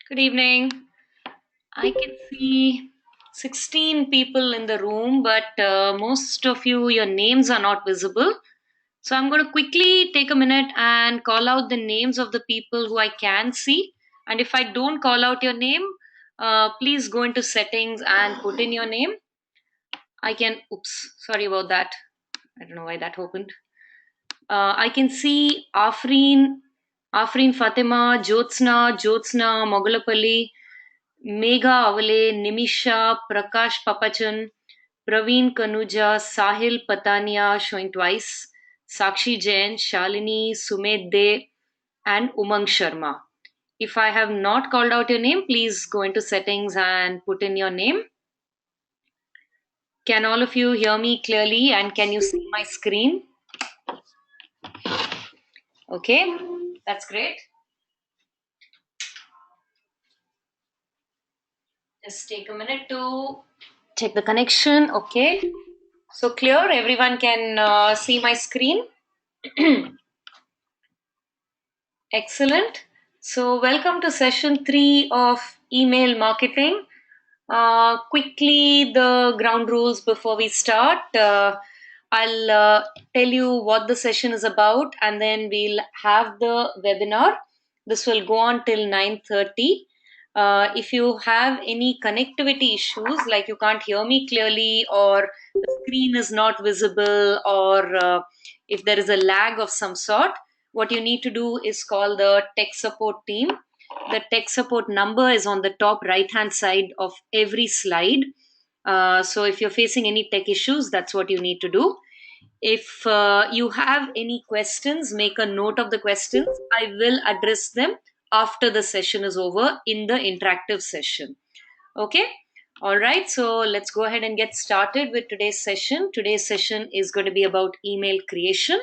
Good evening. I can see 16 people in the room, but most of you, your names are not visible. So I'm going to quickly take a minute and call out the names of the people who I can see. And if I don't call out your name, please go into settings and put in your name. Oops, sorry about that. I don't know why that opened. I can see Afreen Fatima, Jyotsna, Mogulapalli, Megha Avale, Nimisha, Prakash Papachan, Praveen Kanuja, Sahil Patania showing twice, Sakshi Jain, Shalini, Sumed De, and Umang Sharma. If I have not called out your name, please go into settings and put in your name. Can all of you hear me clearly and can you see my screen? Okay, that's great. Just take a minute to check the connection. Okay, so clear, everyone can see my screen. Excellent. So, welcome to session 3 of email marketing. Quickly, the ground rules before we start. I'll tell you what the session is about, and then we'll have the webinar. This will go on till 9:30. If you have any connectivity issues, like you can't hear me clearly, or the screen is not visible, or if there is a lag of some sort, what you need to do is call the tech support team. The tech support number is on the top right hand side of every slide. So if you're facing any tech issues, that's what you need to do. If you have any questions, make a note of the questions. I will address them after the session is over in the interactive session. Okay? All right, so let's go ahead and get started with today's session. Today's session is going to be about email creation.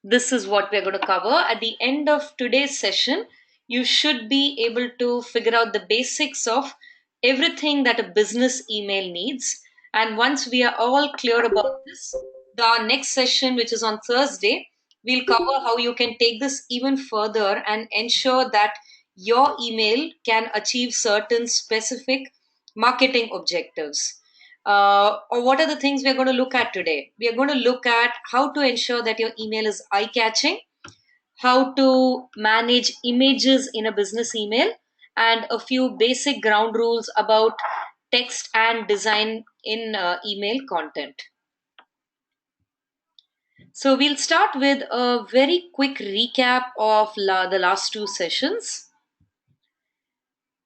This is what we're going to cover. At the end of today's session, you should be able to figure out the basics of everything that a business email needs. And once we are all clear about this, the next session, which is on Thursday, we'll cover how you can take this even further and ensure that your email can achieve certain specific marketing objectives. Or what are the things we are going to look at today? We are going to look at how to ensure that your email is eye catching, how to manage images in a business email, and a few basic ground rules about text and design in email content. So, we'll start with a very quick recap of the last two sessions.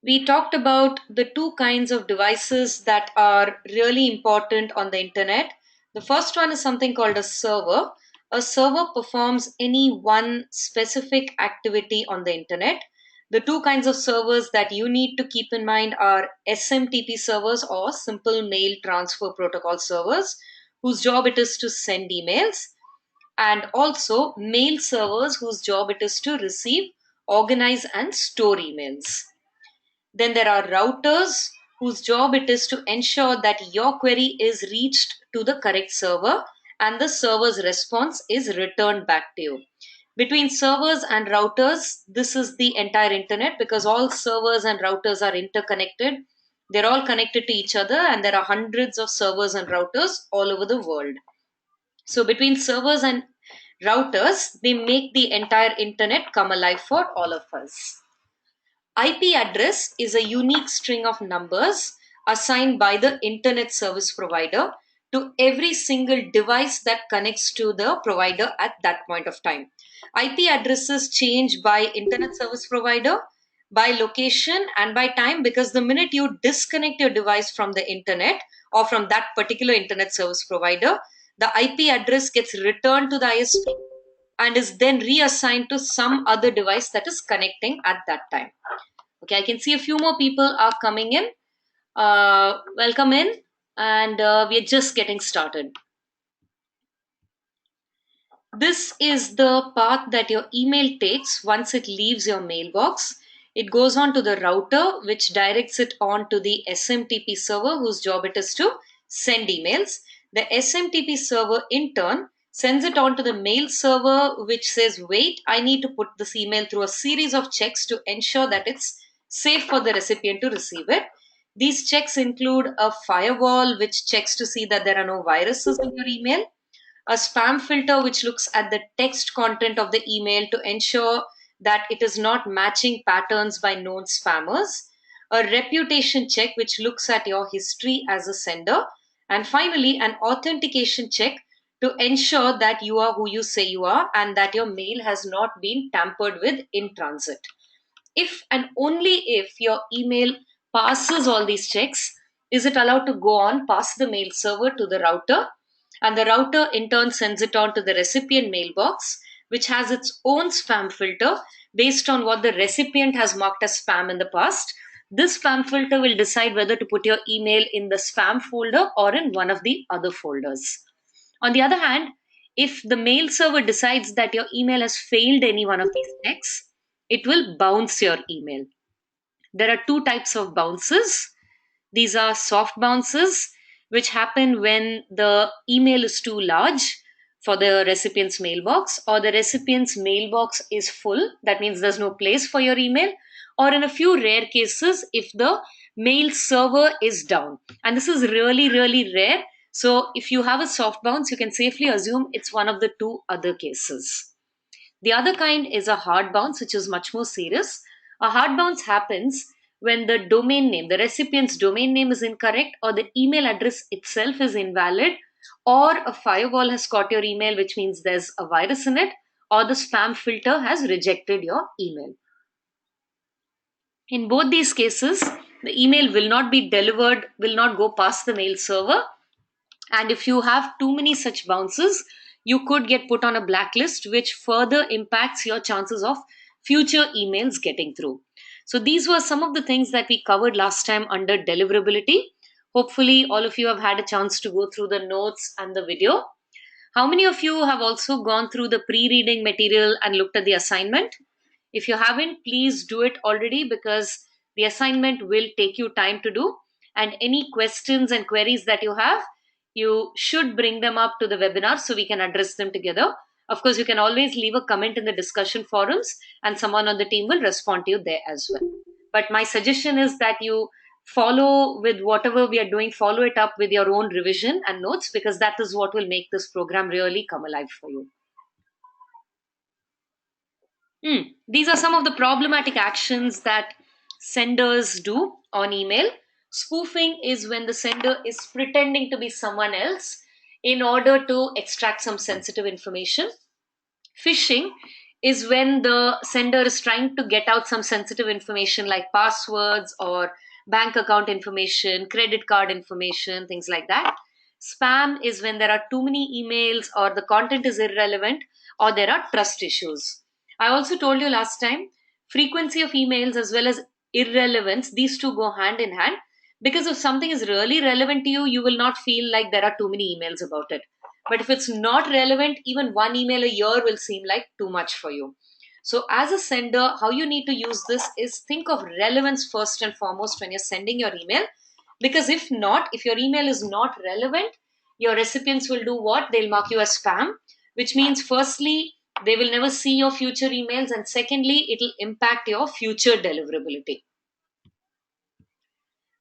We talked about the two kinds of devices that are really important on the internet. The first one is something called a server. A server performs any one specific activity on the internet. The two kinds of servers that you need to keep in mind are SMTP servers, or simple mail transfer protocol servers, whose job it is to send emails, and also mail servers whose job it is to receive, organize, and store emails. Then there are routers whose job it is to ensure that your query is reached to the correct server and the server's response is returned back to you. Between servers and routers, this is the entire internet, because all servers and routers are interconnected. They're all connected to each other, and there are hundreds of servers and routers all over the world. So between servers and routers, they make the entire internet come alive for all of us. IP address is a unique string of numbers assigned by the internet service provider to every single device that connects to the provider at that point of time. IP addresses change by internet service provider, by location, and by time, because the minute you disconnect your device from the internet or from that particular internet service provider, the IP address gets returned to the ISP and is then reassigned to some other device that is connecting at that time. Okay, I can see a few more people are coming in. Welcome in, and we are just getting started. This is the path that your email takes once it leaves your mailbox. It goes on to the router, which directs it on to the SMTP server, whose job it is to send emails. The SMTP server, in turn, sends it on to the mail server, which says, wait, I need to put this email through a series of checks to ensure that it's safe for the recipient to receive it. These checks include a firewall, which checks to see that there are no viruses in your email, a spam filter, which looks at the text content of the email to ensure that it is not matching patterns by known spammers, a reputation check, which looks at your history as a sender, and finally, an authentication check to ensure that you are who you say you are and that your mail has not been tampered with in transit. If and only if your email passes all these checks, is it allowed to go on past the mail server to the router, and the router in turn sends it on to the recipient mailbox, which has its own spam filter based on what the recipient has marked as spam in the past. This spam filter will decide whether to put your email in the spam folder or in one of the other folders. On the other hand, if the mail server decides that your email has failed any one of these checks, it will bounce your email. There are two types of bounces. These are soft bounces, which happen when the email is too large for the recipient's mailbox, or the recipient's mailbox is full. That means there's no place for your email, or in a few rare cases, if the mail server is down. And this is really, really rare. So if you have a soft bounce, you can safely assume it's one of the two other cases. The other kind is a hard bounce, which is much more serious. A hard bounce happens when the domain name, the recipient's domain name is incorrect, or the email address itself is invalid, or a firewall has caught your email, which means there's a virus in it, or the spam filter has rejected your email. In both these cases, the email will not be delivered, will not go past the mail server, and if you have too many such bounces, you could get put on a blacklist, which further impacts your chances of future emails getting through. So, these were some of the things that we covered last time under deliverability. Hopefully, all of you have had a chance to go through the notes and the video. How many of you have also gone through the pre reading material and looked at the assignment? If you haven't, please do it already because the assignment will take you time to do. And any questions and queries that you have, you should bring them up to the webinar so we can address them together. Of course, you can always leave a comment in the discussion forums and someone on the team will respond to you there as well. But my suggestion is that you follow with whatever we are doing, follow it up with your own revision and notes because that is what will make this program really come alive for you. These are some of the problematic actions that senders do on email. Spoofing is when the sender is pretending to be someone else in order to extract some sensitive information. Phishing is when the sender is trying to get out some sensitive information like passwords or bank account information, credit card information, things like that. Spam is when there are too many emails or the content is irrelevant or there are trust issues. I also told you last time, frequency of emails as well as irrelevance, these two go hand in hand because if something is really relevant to you, you will not feel like there are too many emails about it. But if it's not relevant, even one email a year will seem like too much for you. So, as a sender, how you need to use this is think of relevance first and foremost when you're sending your email. Because if not, if your email is not relevant, your recipients will do what? They'll mark you as spam, which means, firstly, they will never see your future emails, and secondly, it'll impact your future deliverability.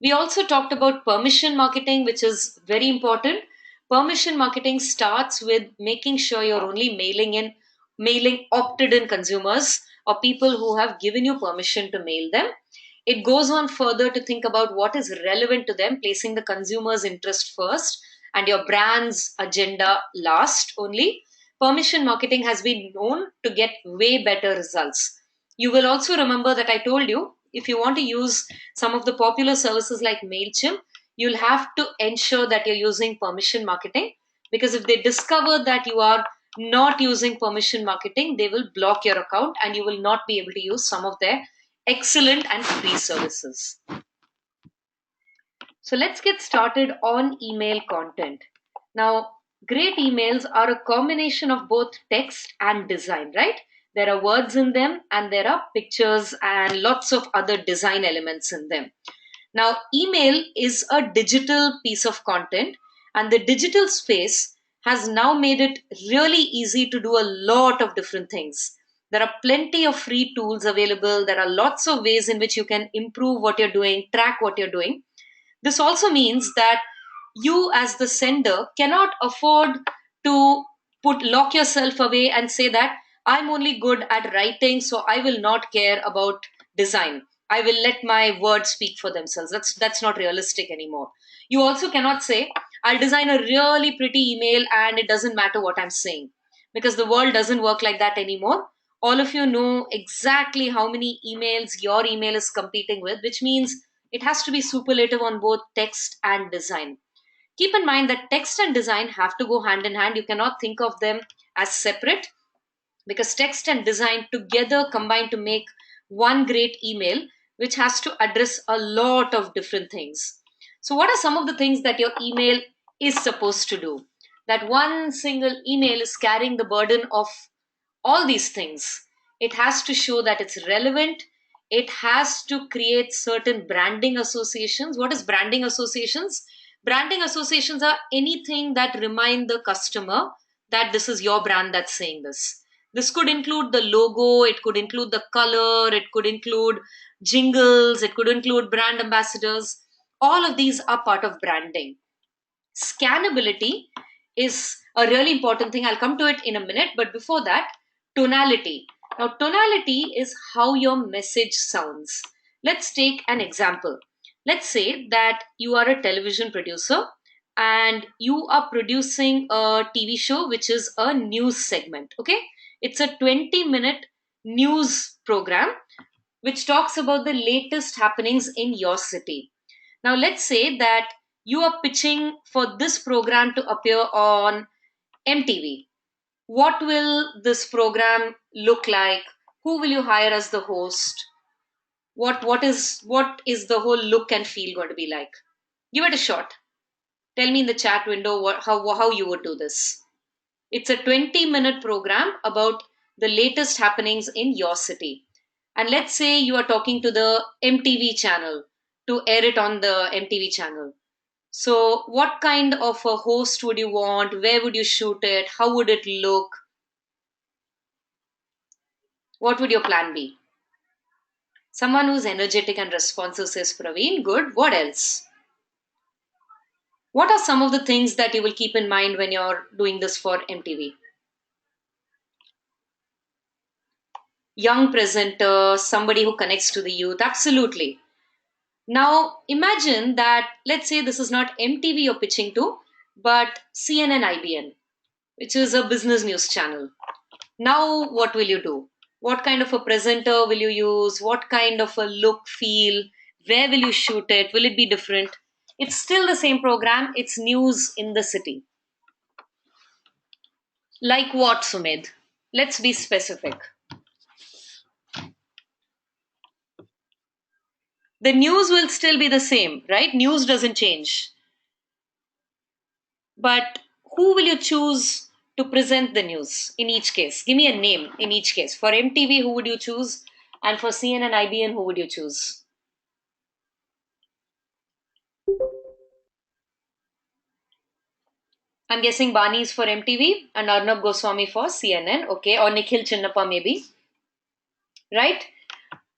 We also talked about permission marketing, which is very important. Permission marketing starts with making sure you're only mailing opted in consumers or people who have given you permission to mail them. It goes on further to think about what is relevant to them, placing the consumer's interest first and your brand's agenda last only. Permission marketing has been known to get way better results. You will also remember that I told you if you want to use some of the popular services like MailChimp, you'll have to ensure that you're using permission marketing because if they discover that you are not using permission marketing, they will block your account and you will not be able to use some of their excellent and free services. So let's get started on email content. Now, great emails are a combination of both text and design, right? There are words in them and there are pictures and lots of other design elements in them. Now, email is a digital piece of content, and the digital space has now made it really easy to do a lot of different things. There are plenty of free tools available. There are lots of ways in which you can improve what you're doing, track what you're doing. This also means that you, as the sender, cannot afford to put lock yourself away and say that I'm only good at writing, so I will not care about design. I will let my words speak for themselves. That's not realistic anymore. You also cannot say I'll design a really pretty email and it doesn't matter what I'm saying, because the world doesn't work like that anymore. All of you know exactly how many emails your email is competing with, which means it has to be superlative on both text and design. Keep in mind that text and design have to go hand in hand. You cannot think of them as separate, because text and design together combine to make one great email, which has to address a lot of different things. So, what are some of the things that your email is supposed to do? That one single email is carrying the burden of all these things. It has to show that it's relevant. It has to create certain branding associations. What is branding associations? Branding associations are anything that remind the customer that this is your brand that's saying this. This could include the logo, it could include the color, it could include jingles, it could include brand ambassadors. All of these are part of branding. Scannability is a really important thing. I'll come to it in a minute, but before that, tonality. Now, tonality is how your message sounds. Let's take an example. Let's say that you are a television producer and you are producing a TV show which is a news segment. Okay, it's a 20-minute news program which talks about the latest happenings in your city. Now, let's say that you are pitching for this program to appear on MTV. What will this program look like? Who will you hire as the host? What is the whole look and feel going to be like? Give it a shot. Tell me in the chat window how you would do this. It's a 20-minute program about the latest happenings in your city. And let's say you are talking to the MTV channel to air it on the MTV channel. So, what kind of a host would you want? Where would you shoot it? How would it look? What would your plan be? Someone who's energetic and responsive, says Praveen. Good. What else? What are some of the things that you will keep in mind when you're doing this for MTV? Young presenter, somebody who connects to the youth. Absolutely. Now, imagine that, let's say this is not MTV you're pitching to, but CNN IBN, which is a business news channel. Now, what will you do? What kind of a presenter will you use? What kind of a look, feel? Where will you shoot it? Will it be different? It's still the same program, it's news in the city. Like what, Sumedh? Let's be specific. The news will still be the same, right? News doesn't change. But who will you choose to present the news in each case? Give me a name in each case. For MTV, who would you choose? And for CNN IBN, who would you choose? I'm guessing Bani is for MTV and Arnab Goswami for CNN, okay, or Nikhil Chinnappa maybe, right?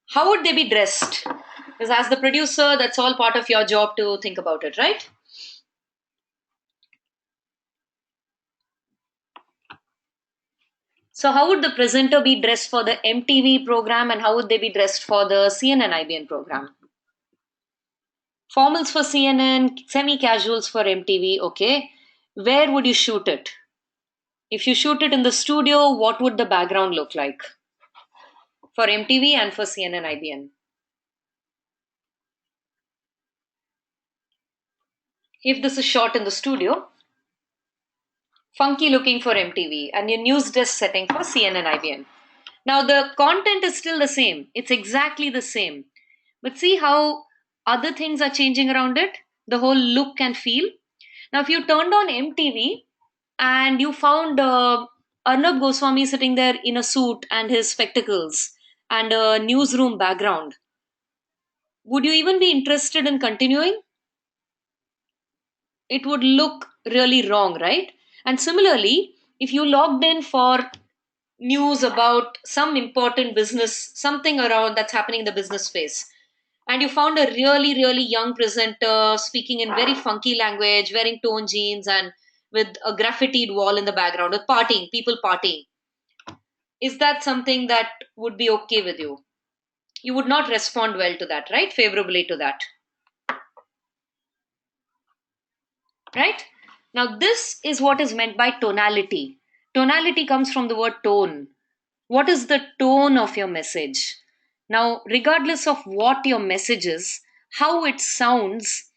How would they be dressed? Because as the producer, that's all part of your job to think about it, right? So, how would the presenter be dressed for the MTV program and how would they be dressed for the CNN IBN program? Formals for CNN, semi casuals for MTV, okay. Where would you shoot it? If you shoot it in the studio, what would the background look like for MTV and for CNN IBN? If this is shot in the studio, funky looking for MTV and your news desk setting for CNN IBN. Now, the content is still the same, it's exactly the same. But see how other things are changing around it? The whole look and feel. Now, if you turned on MTV and you found Arnab Goswami sitting there in a suit and his spectacles and a newsroom background, would you even be interested in continuing? It would look really wrong, right? And similarly, if you logged in for news about some important business, something around that's happening in the business space, and you found a really, really young presenter speaking in very funky language, wearing torn jeans, and with a graffitied wall in the background, with partying, people partying, is that something that would be okay with you? You would not respond well to that, right? Favorably to that, right? Now, this is what is meant by tonality. Tonality comes from the word tone. What is the tone of your message? Now, regardless of what your message is, how it sounds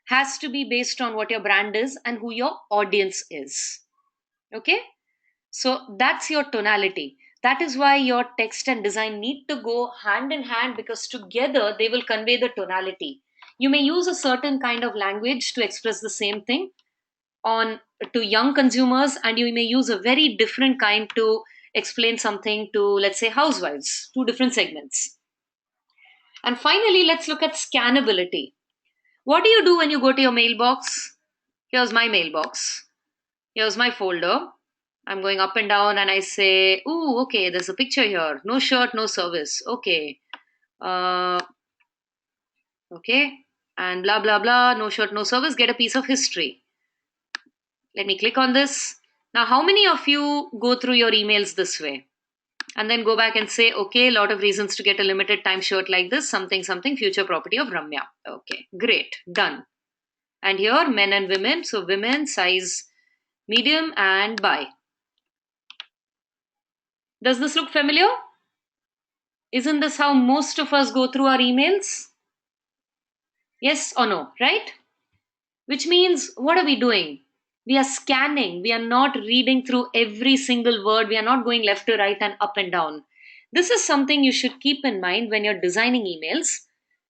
has to be based on what your brand is and who your audience is. Okay? So that's your tonality. That is why your text and design need to go hand in hand, because together they will convey the tonality. You may use a certain kind of language to express the same thing on to young consumers, and you may use a very different kind to explain something to, let's say, housewives. Two different segments. And finally, let's look at scannability. What do you do when you go to your mailbox? Here's my mailbox. Here's my folder. I'm going up and down and I say, ooh, okay, there's a picture here. No shirt, no service. Okay. Uh, okay. And blah, blah, blah. No shirt, no service. Get a piece of history. Let me click on this. Now, how many of you go through your emails this way? And then go back and say, okay, a lot of reasons to get a limited time shirt like this, something, something, future property of Ramya. Okay, great, done. And here, men and women. So, women, size medium, and buy. Does this look familiar? Isn't this how most of us go through our emails? Yes or no, right? Which means, what are we doing? We are scanning. We are not reading through every single word. We are not going left to right and up and down. This is something you should keep in mind when you're designing emails,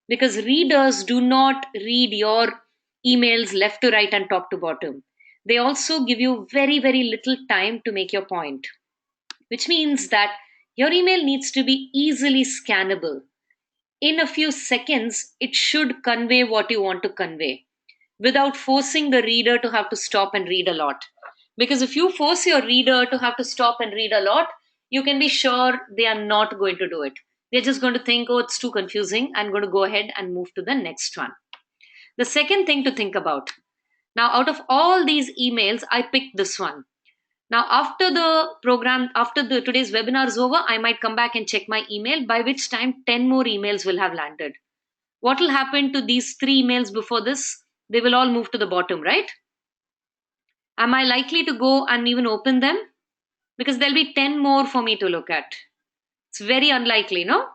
because readers do not read your emails left to right and top to bottom. They also give you very, very little time to make your point, which means that your email needs to be easily scannable. In a few seconds, it should convey what you want to convey without forcing the reader to have to stop and read a lot. Because if you force your reader to have to stop and read a lot, you can be sure they are not going to do it. They're just going to think, oh, it's too confusing. I'm going to go ahead and move to the next one. The second thing to think about, now, out of all these emails, I picked this one. Now, after the program, after the today's webinar is over, I might come back and check my email, by which time 10 more emails will have landed. What will happen to these three emails before this? They will all move to the bottom, right? Am I likely to go and even open them? Because there'll be 10 more for me to look at. It's very unlikely, no?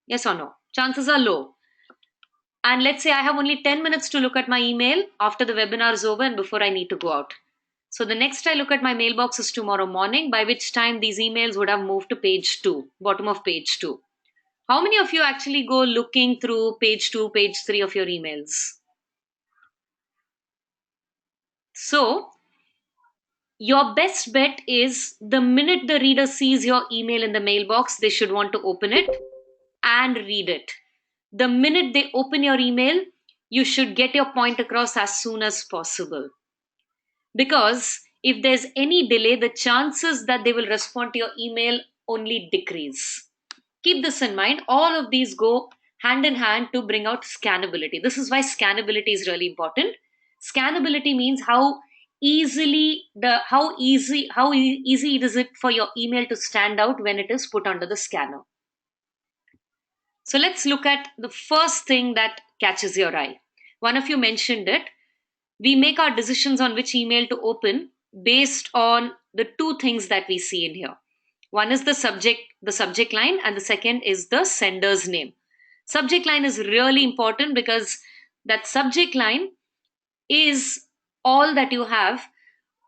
Yes or no? Chances are low. And let's say I have only 10 minutes to look at my email after the webinar is over and before I need to go out. So the next I look at my mailbox is tomorrow morning, by which time these emails would have moved to page 2, bottom of page 2. How many of you actually go looking through page 2, page 3 of your emails? So, your best bet is the minute the reader sees your email in the mailbox, they should want to open it and read it. The minute they open your email, you should get your point across as soon as possible. Because if there's any delay, the chances that they will respond to your email only decrease. Keep this in mind. All of these go hand in hand to bring out scannability. This is why scannability is really important. Scannability means how easy is it for your email to stand out when it is put under the scanner. So let's look at the first thing that catches your eye. One of you mentioned it. We make our decisions on which email to open based on the two things that we see in here. One is the subject line, and the second is the sender's name. Subject line is really important because that subject line is all that you have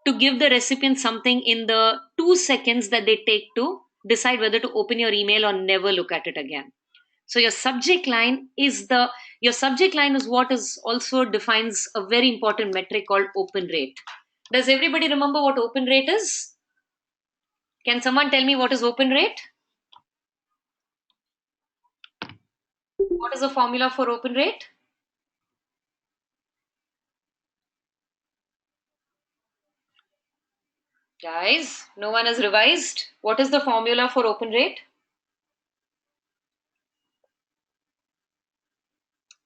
to give the recipient something in the 2 seconds that they take to decide whether to open your email or never look at it again. So your subject line is what is also defines a very important metric called open rate. Does everybody remember what open rate is? Can someone tell me what is open rate? What is the formula for open rate? Guys, no one has revised. What is the formula for open rate?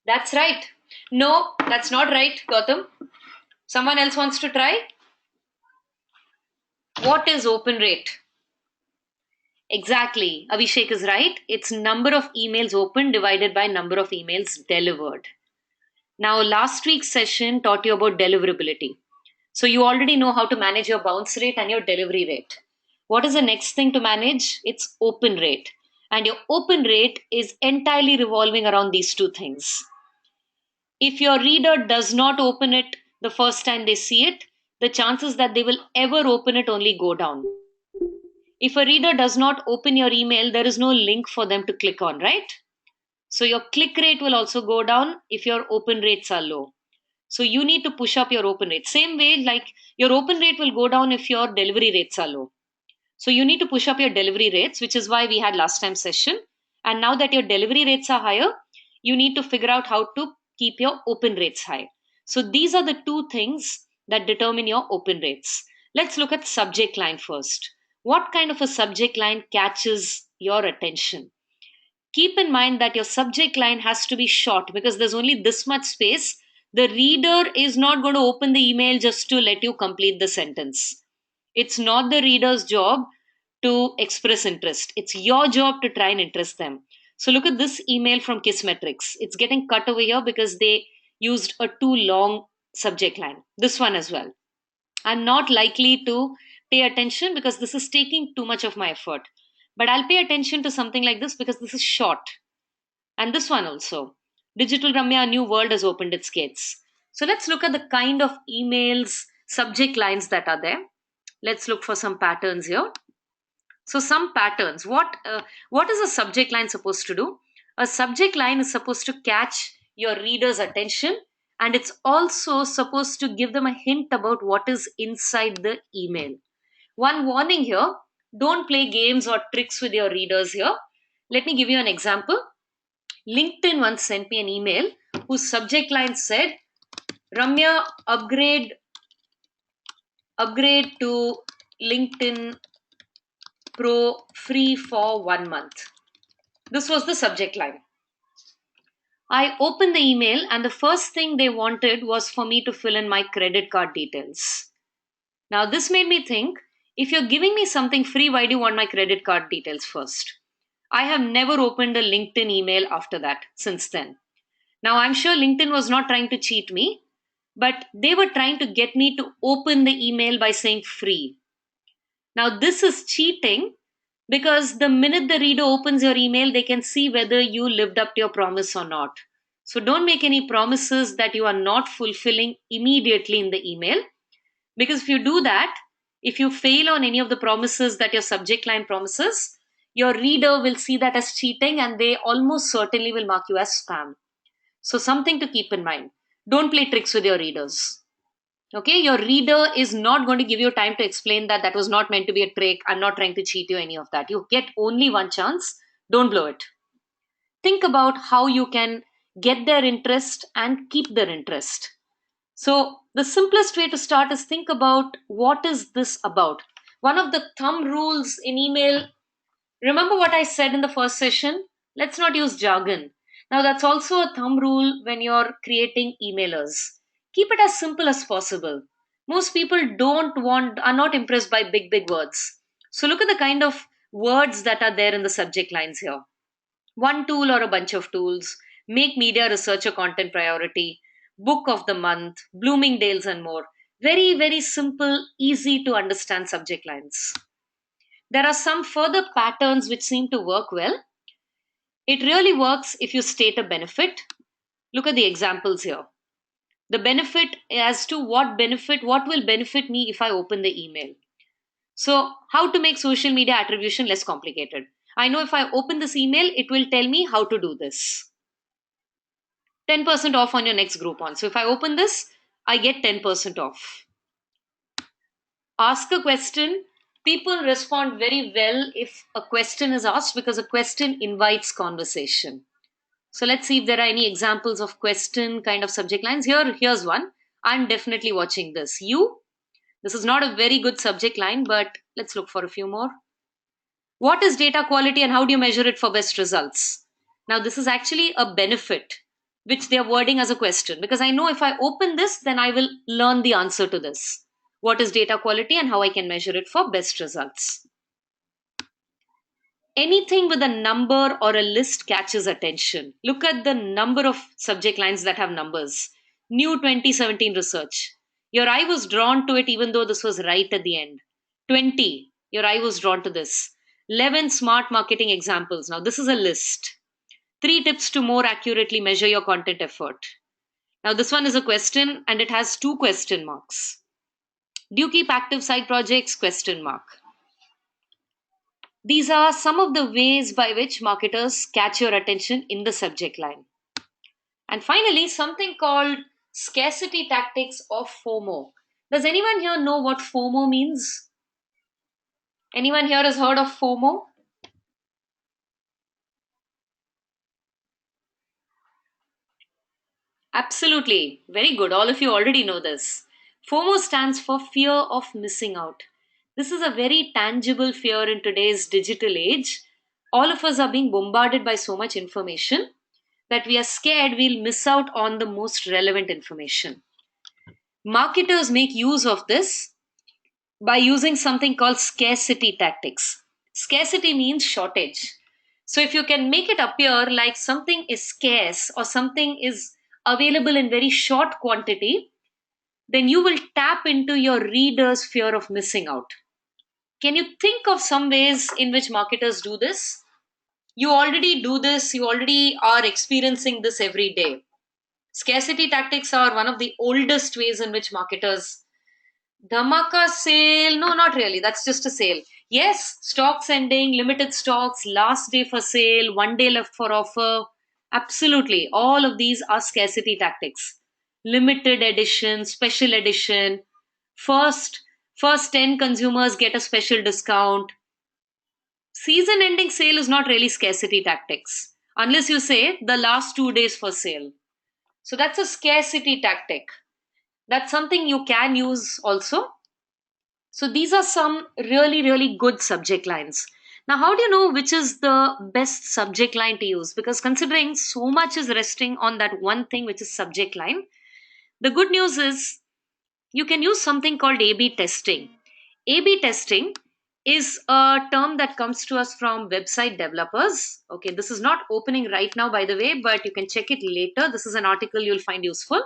That's right. No, that's not right, Gautam. Someone else wants to try? What is open rate? Exactly. Abhishek is right. It's number of emails opened divided by number of emails delivered. Now, last week's session taught you about deliverability. So, you already know how to manage your bounce rate and your delivery rate. What is the next thing to manage? It's open rate. And your open rate is entirely revolving around these two things. If your reader does not open it the first time they see it, the chances that they will ever open it only go down. If a reader does not open your email, there is no link for them to click on, right? So your click rate will also go down if your open rates are low. So you need to push up your open rate. Same way, like your open rate will go down if your delivery rates are low. So you need to push up your delivery rates, which is why we had last time session. And now that your delivery rates are higher, you need to figure out how to keep your open rates high. So these are the two things that determine your open rates. Let's look at subject line first. What kind of a subject line catches your attention? Keep in mind that your subject line has to be short because there's only this much space. The reader is not going to open the email just to let you complete the sentence. It's not the reader's job to express interest. It's your job to try and interest them. So look at this email from Kissmetrics. It's getting cut over here because they used a too long subject line. This one as well. I'm not likely to pay attention because this is taking too much of my effort. But I'll pay attention to something like this because this is short. And this one also. Digital Ramya, a new world has opened its gates. So let's look at the kind of emails, subject lines that are there. Let's look for some patterns here. So some patterns. What is a subject line supposed to do? A subject line is supposed to catch your reader's attention, and it's also supposed to give them a hint about what is inside the email. One warning here, don't play games or tricks with your readers here. Let me give you an example. LinkedIn once sent me an email whose subject line said, Ramya, upgrade to LinkedIn Pro free for 1 month. This was the subject line. I opened the email, and the first thing they wanted was for me to fill in my credit card details. Now, this made me think, if you're giving me something free, why do you want my credit card details first? I have never opened a LinkedIn email after that since then. Now, I'm sure LinkedIn was not trying to cheat me, but they were trying to get me to open the email by saying free. Now, this is cheating because the minute the reader opens your email, they can see whether you lived up to your promise or not. So, don't make any promises that you are not fulfilling immediately in the email, because if you do that, if you fail on any of the promises that your subject line promises, your reader will see that as cheating and they almost certainly will mark you as spam. So, something to keep in mind. Don't play tricks with your readers. Okay, your reader is not going to give you time to explain that that was not meant to be a trick. I'm not trying to cheat you, any of that. You get only one chance. Don't blow it. Think about how you can get their interest and keep their interest. So, the simplest way to start is think about what is this about. One of the thumb rules in email, remember what I said in the first session? Let's not use jargon. Now, that's also a thumb rule when you're creating emailers. Keep it as simple as possible. Most people are not impressed by big words. So, look at the kind of words that are there in the subject lines here. One tool or a bunch of tools, make media research a content priority, book of the month, Bloomingdale's, and more. Very simple, easy to understand subject lines. There are some further patterns which seem to work well. It really works if you state a benefit. Look at the examples here. The benefit as to what will benefit me if I open the email. So, how to make social media attribution less complicated? I know if I open this email, it will tell me how to do this. 10% off on your next Groupon. So, if I open this, I get 10% off. Ask a question. People respond very well if a question is asked because a question invites conversation. So let's see if there are any examples of question kind of subject lines. Here's one. I'm definitely watching this. You? This is not a very good subject line, but let's look for a few more. What is data quality and how do you measure it for best results? Now, this is actually a benefit which they are wording as a question, because I know if I open this, then I will learn the answer to this. What is data quality and how I can measure it for best results? Anything with a number or a list catches attention. Look at the number of subject lines that have numbers. New 2017 research. Your eye was drawn to it even though this was right at the end. 20. Your eye was drawn to this. 11 smart marketing examples. Now, this is a list. 3 tips to more accurately measure your content effort. Now, this one is a question and it has 2 question marks. Do you keep active side projects? Question mark. These are some of the ways by which marketers catch your attention in the subject line. And finally, something called scarcity tactics or FOMO. Does anyone here know what FOMO means? Anyone here has heard of FOMO? Absolutely. Very good. All of you already know this. FOMO stands for fear of missing out. This is a very tangible fear in today's digital age. All of us are being bombarded by so much information that we are scared we'll miss out on the most relevant information. Marketers make use of this by using something called scarcity tactics. Scarcity means shortage. So if you can make it appear like something is scarce or something is available in very short quantity, then you will tap into your reader's fear of missing out. Can you think of some ways in which marketers do this? You already do this, you already are experiencing this every day. Scarcity tactics are one of the oldest ways in which marketers. Dhamaka sale? No, not really. That's just a sale. Yes, stocks ending, limited stocks, last day for sale, one day left for offer. Absolutely. All of these are scarcity tactics. Limited edition, special edition, first first 10 consumers get a special discount. Season ending sale is not really scarcity tactics unless you say the last 2 days for sale. So that's a scarcity tactic. That's something you can use also. So these are some really, really good subject lines. Now, how do you know which is the best subject line to use? Because considering so much is resting on that one thing, which is subject line, the good news is you can use something called A B testing. A B testing is a term that comes to us from website developers. Okay, this is not opening right now, by the way, but you can check it later. This is an article you'll find useful.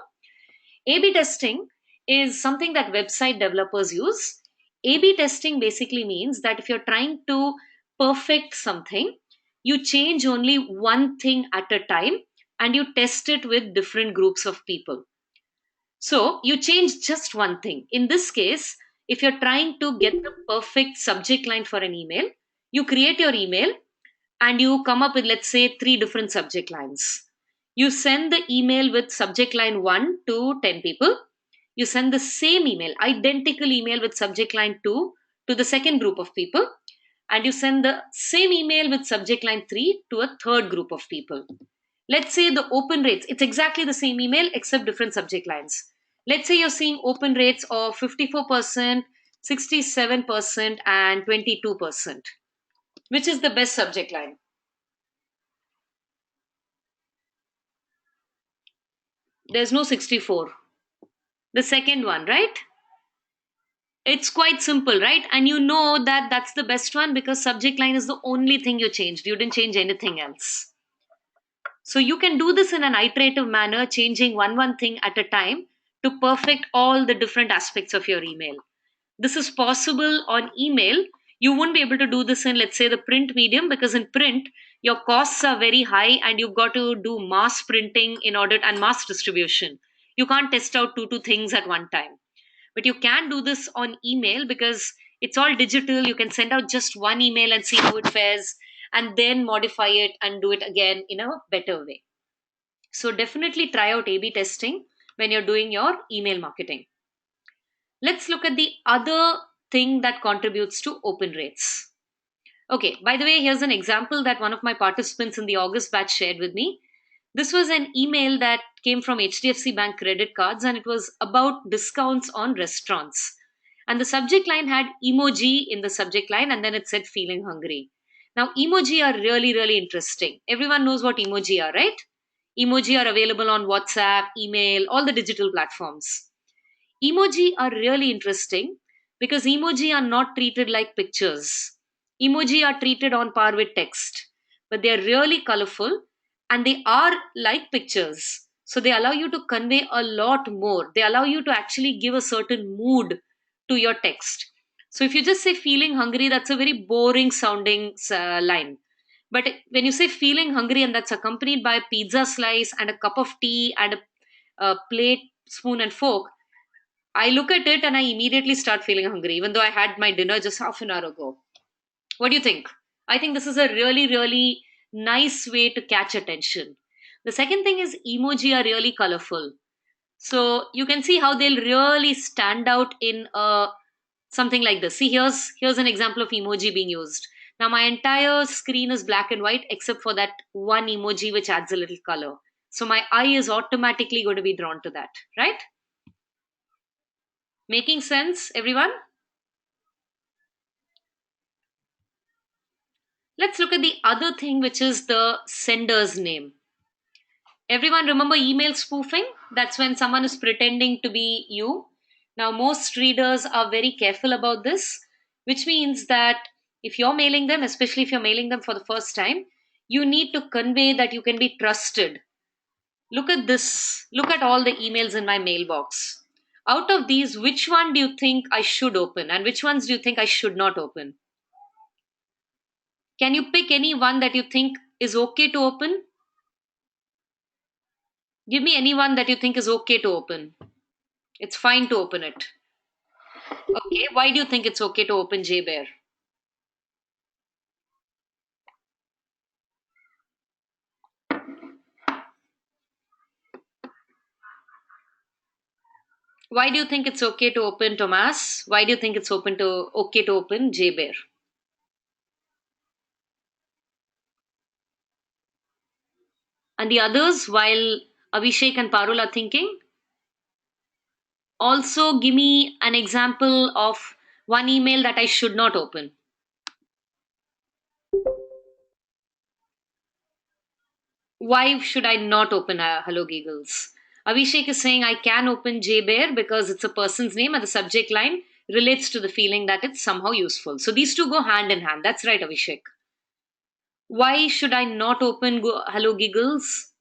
A B testing is something that website developers use. A B testing basically means that if you're trying to perfect something, you change only one thing at a time and you test it with different groups of people. So you change just one thing. In this case, if you're trying to get the perfect subject line for an email, you create your email and you come up with, let's say, 3 different subject lines. You send the email with subject line 1 to 10 people. You send the same email, identical email with subject line 2 to the second group of people. And you send the same email with subject line 3 to a third group of people. Let's say the open rates, it's exactly the same email except different subject lines. Let's say you're seeing open rates of 54%, 67%, and 22%. Which is the best subject line? There's no 64. The second one, right? It's quite simple, right? And you know that that's the best one because subject line is the only thing you changed. You didn't change anything else. So you can do this in an iterative manner, changing one thing at a time to perfect all the different aspects of your email. This is possible on email. You won't be able to do this in, let's say, the print medium because in print, your costs are very high and you've got to do mass printing in order and mass distribution. You can't test out two things at one time. But you can do this on email because it's all digital. You can send out just one email and see how it fares and then modify it and do it again in a better way. So definitely try out A B testing when you're doing your email marketing. Let's look at the other thing that contributes to open rates. Okay, by the way, here's an example that one of my participants in the August batch shared with me. This was an email that came from HDFC Bank credit cards and it was about discounts on restaurants. And the subject line had emoji in the subject line, and then it said feeling hungry. Now, emoji are really, really interesting. Everyone knows what emoji are, right? Emoji are available on WhatsApp, email, all the digital platforms. Emoji are really interesting because emoji are not treated like pictures. Emoji are treated on par with text, but they are really colorful and they are like pictures. So they allow you to convey a lot more. They allow you to actually give a certain mood to your text. So if you just say feeling hungry, that's a very boring sounding line. But when you say feeling hungry and that's accompanied by a pizza slice and a cup of tea and a plate, spoon, and fork, I look at it and I immediately start feeling hungry, even though I had my dinner just half an hour ago. What do you think? I think this is a really, really nice way to catch attention. The second thing is emoji are really colorful. So you can see how they'll really stand out in something like this. See, here's an example of emoji being used. Now my entire screen is black and white except for that one emoji which adds a little color. So my eye is automatically going to be drawn to that, right? Making sense, everyone? Let's look at the other thing, which is the sender's name. Everyone remember email spoofing? That's when someone is pretending to be you. Now, most readers are very careful about this, which means that if you're mailing them, especially if you're mailing them for the first time, you need to convey that you can be trusted. Look at this. Look at all the emails in my mailbox. Out of these, which one do you think I should open and which ones do you think I should not open? Can you pick any one that you think is okay to open? Give me anyone that you think is okay to open. It's fine to open it. Okay, why do you think it's okay to open JBear? Why do you think it's okay to open Tomas? Why do you think it's okay to open JBear? And the others, while Abhishek and Parul are thinking, also give me an example of one email that I should not open. Why should I not open Hello Giggles? Abhishek is saying I can open JBear because it's a person's name and the subject line relates to the feeling that it's somehow useful. So these two go hand in hand. That's right, Abhishek. Why should I not open Hello Giggles?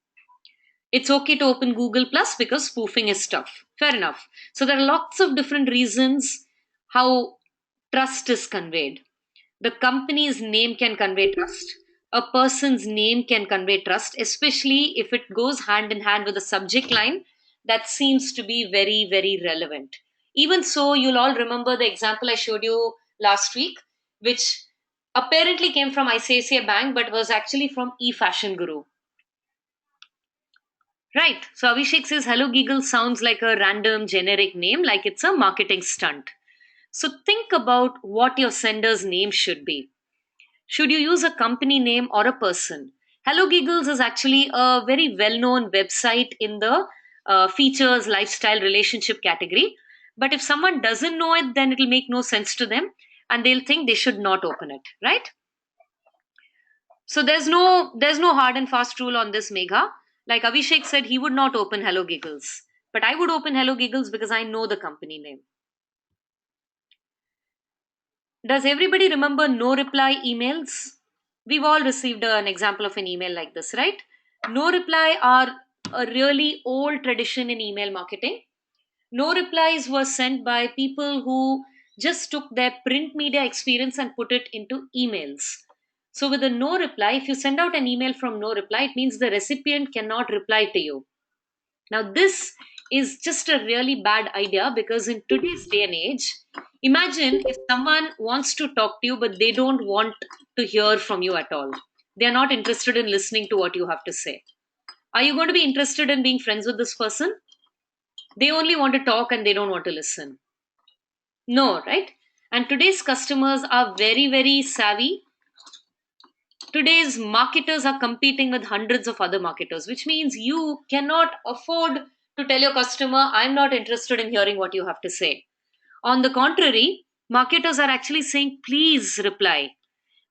It's okay to open Google Plus because spoofing is tough. Fair enough. So there are lots of different reasons how trust is conveyed. The company's name can convey trust. A person's name can convey trust, especially if it goes hand in hand with a subject line that seems to be very, very relevant. Even so, you'll all remember the example I showed you last week, which apparently came from ICICI Bank but was actually from eFashion Guru. Right. So Abhishek says Hello Giggle sounds like a random generic name, like it's a marketing stunt. So think about what your sender's name should be. Should you use a company name or a person? Hello Giggles is actually a very well known website in the features, lifestyle, relationship category. But if someone doesn't know it, then it'll make no sense to them and they'll think they should not open it, right? So there's no hard and fast rule on this, Megha. Like Abhishek said, he would not open Hello Giggles. But I would open Hello Giggles because I know the company name. Does everybody remember no reply emails? We've all received an example of an email like this, right? No reply are a really old tradition in email marketing. No replies were sent by people who just took their print media experience and put it into emails. So, with a no reply, if you send out an email from no reply, it means the recipient cannot reply to you. Now, this is just a really bad idea because in today's day and age, imagine if someone wants to talk to you but they don't want to hear from you at all. They are not interested in listening to what you have to say. Are you going to be interested in being friends with this person? They only want to talk and they don't want to listen. No, right? And today's customers are very, very savvy. Today's marketers are competing with hundreds of other marketers, which means you cannot afford to tell your customer, I'm not interested in hearing what you have to say. On the contrary, marketers are actually saying, please reply.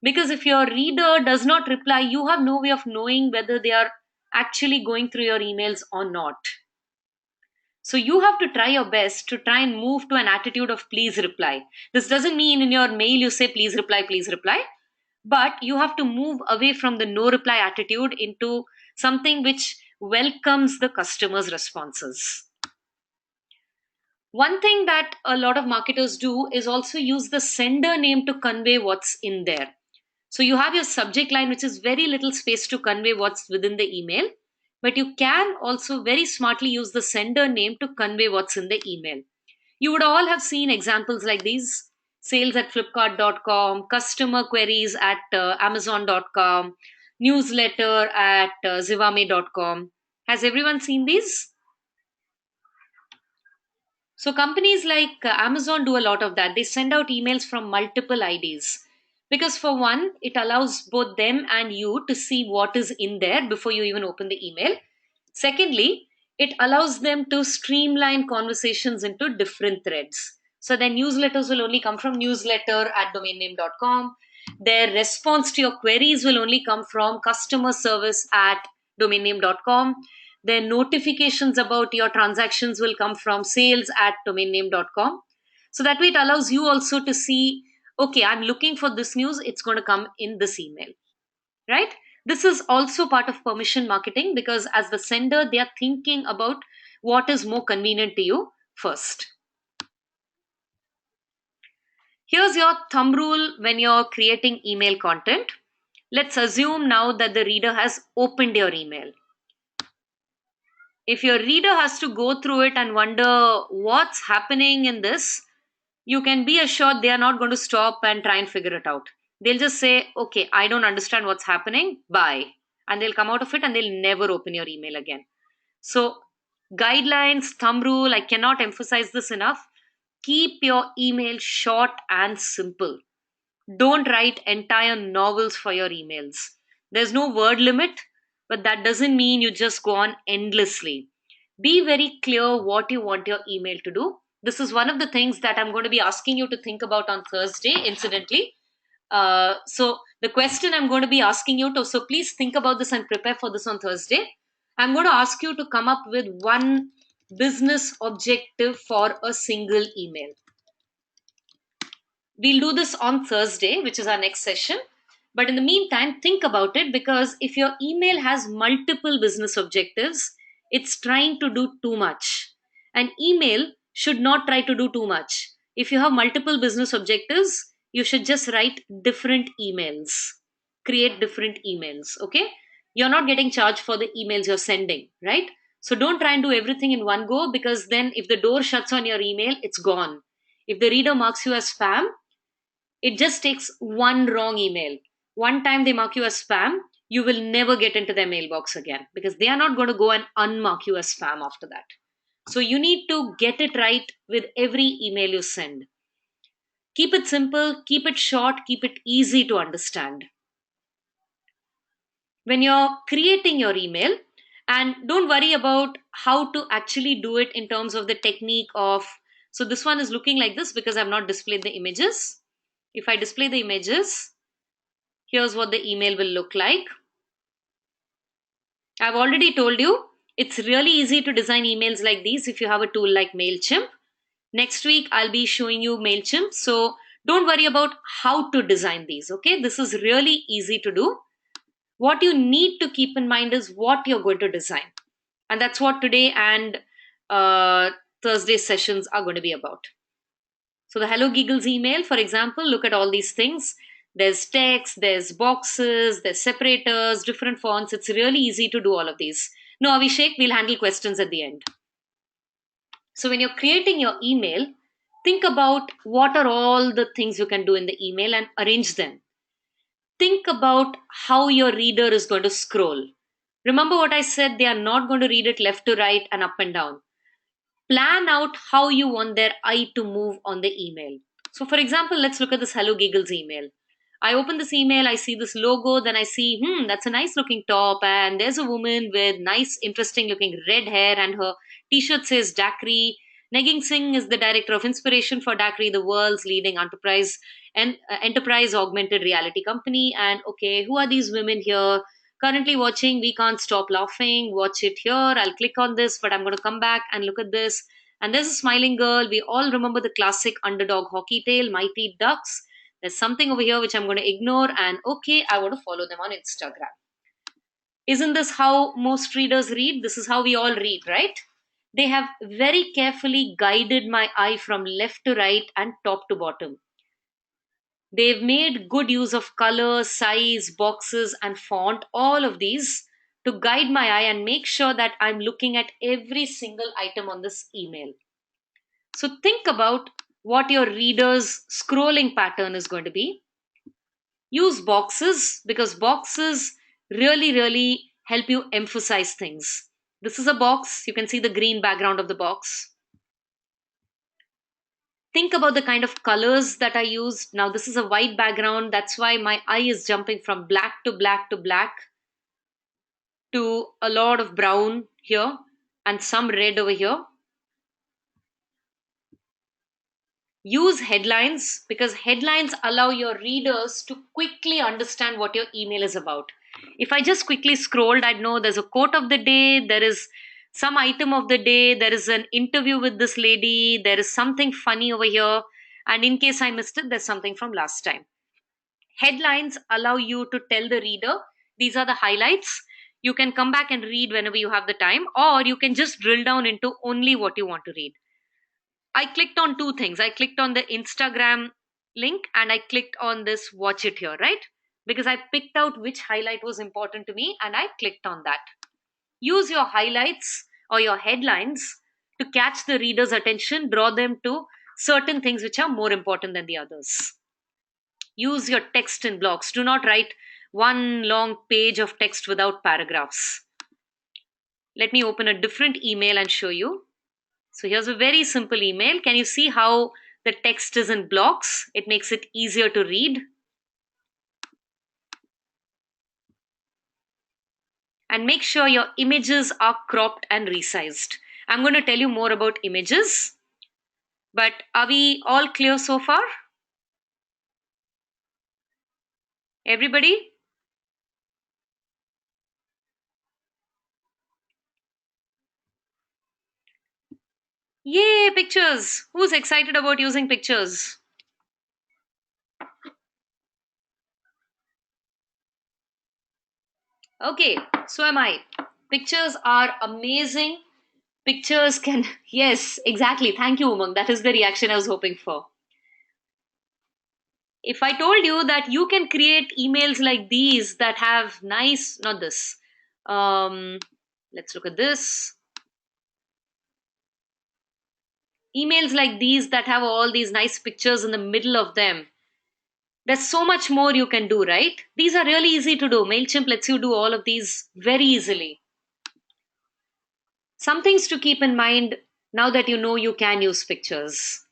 Because if your reader does not reply, you have no way of knowing whether they are actually going through your emails or not. So you have to try your best to try and move to an attitude of please reply. This doesn't mean in your mail you say please reply, but you have to move away from the no reply attitude into something which welcomes the customer's responses. One thing that a lot of marketers do is also use the sender name to convey what's in there. So you have your subject line, which is very little space to convey what's within the email, but you can also very smartly use the sender name to convey what's in the email. You would all have seen examples like these: sales at flipkart.com, customer queries at amazon.com, newsletter at zivame.com. Has everyone seen these? So companies like Amazon do a lot of that. They send out emails from multiple IDs because, for one, it allows both them and you to see what is in there before you even open the email. Secondly, it allows them to streamline conversations into different threads. So their newsletters will only come from newsletter at domainname.com. Their response to your queries will only come from customer service at domainname.com. Their notifications about your transactions will come from sales at domainname.com. So that way it allows you also to see, okay, I'm looking for this news, it's going to come in this email, right? This is also part of permission marketing because as the sender, they are thinking about what is more convenient to you first. Here's your thumb rule when you're creating email content. Let's assume now that the reader has opened your email. If your reader has to go through it and wonder what's happening in this, you can be assured they are not going to stop and try and figure it out. They'll just say, okay, I don't understand what's happening, bye. And they'll come out of it and they'll never open your email again. So, guidelines, thumb rule, I cannot emphasize this enough. Keep your email short and simple. Don't write entire novels for your emails. There's no word limit, but that doesn't mean you just go on endlessly. Be very clear what you want your email to do. This is one of the things that I'm going to be asking you to think about on Thursday, incidentally. So, the question I'm going to be asking you to, so please think about this and prepare for this on Thursday. I'm going to ask you to come up with one business objective for a single email. We'll do this on Thursday, which is our next session. But in the meantime, think about it because if your email has multiple business objectives, it's trying to do too much. An email should not try to do too much. If you have multiple business objectives, you should just write different emails, create different emails. Okay? You're not getting charged for the emails you're sending, right? So don't try and do everything in one go because then if the door shuts on your email, it's gone. If the reader marks you as spam, it just takes one wrong email. One time they mark you as spam, you will never get into their mailbox again because they are not going to go and unmark you as spam after that. So you need to get it right with every email you send. Keep it simple, keep it short, keep it easy to understand. When you're creating your email, and don't worry about how to actually do it in terms of the technique of, so this one is looking like this because I've not displayed the images. If I display the images, here's what the email will look like. I've already told you it's really easy to design emails like these if you have a tool like MailChimp. Next week, I'll be showing you MailChimp. So don't worry about how to design these. Okay, this is really easy to do. What you need to keep in mind is what you're going to design. And that's what today and Thursday sessions are going to be about. So the Hello Giggles email, for example, look at all these things. There's text, there's boxes, there's separators, different fonts. It's really easy to do all of these. No, Avishek, we'll handle questions at the end. So when you're creating your email, think about what are all the things you can do in the email and arrange them. Think about how your reader is going to scroll. Remember what I said, they are not going to read it left to right and up and down. Plan out how you want their eye to move on the email. So, for example, let's look at this Hello Giggles email. I open this email, I see this logo, then I see, that's a nice looking top, and there's a woman with nice, interesting looking red hair, and her t shirt says daiquiri. Negging Singh is the director of inspiration for Dakri, the world's leading enterprise augmented reality company. And okay, who are these women here? Currently watching We Can't Stop Laughing. Watch it here. I'll click on this, but I'm going to come back and look at this. And there's a smiling girl. We all remember the classic underdog hockey tale, Mighty Ducks. There's something over here which I'm going to ignore. And okay, I want to follow them on Instagram. Isn't this how most readers read? This is how we all read, right? They have very carefully guided my eye from left to right and top to bottom. They've made good use of color, size, boxes, and font, all of these to guide my eye and make sure that I'm looking at every single item on this email. So think about what your reader's scrolling pattern is going to be. Use boxes because boxes really help you emphasize things. This is a box. You can see the green background of the box. Think about the kind of colors that I used. Now, this is a white background. That's why my eye is jumping from black to black to black to a lot of brown here and some red over here. Use headlines because headlines allow your readers to quickly understand what your email is about. If I just quickly scrolled, I'd know there's a quote of the day, there is some item of the day, there is an interview with this lady, there is something funny over here, and in case I missed it, there's something from last time. Headlines allow you to tell the reader these are the highlights. You can come back and read whenever you have the time, or you can just drill down into only what you want to read. I clicked on two things. I clicked on the Instagram link and I clicked on this watch it here, right? Because I picked out which highlight was important to me and I clicked on that. Use your highlights or your headlines to catch the reader's attention, draw them to certain things which are more important than the others. Use your text in blocks. Do not write one long page of text without paragraphs. Let me open a different email and show you. So here's a very simple email. Can you see how the text is in blocks? It makes it easier to read. And make sure your images are cropped and resized. I'm going to tell you more about images. But are we all clear so far? Everybody? Yay, pictures! Who's excited about using pictures? Okay, so am I. Pictures are amazing. Pictures can, yes, exactly. Thank you, Umang. That is the reaction I was hoping for. If I told you that you can create emails like these that have nice, not this, um, let's look at this. Emails like these that have all these nice pictures in the middle of them. There's so much more you can do, right? These are really easy to do. MailChimp lets you do all of these very easily. Some things to keep in mind now that you know you can use pictures.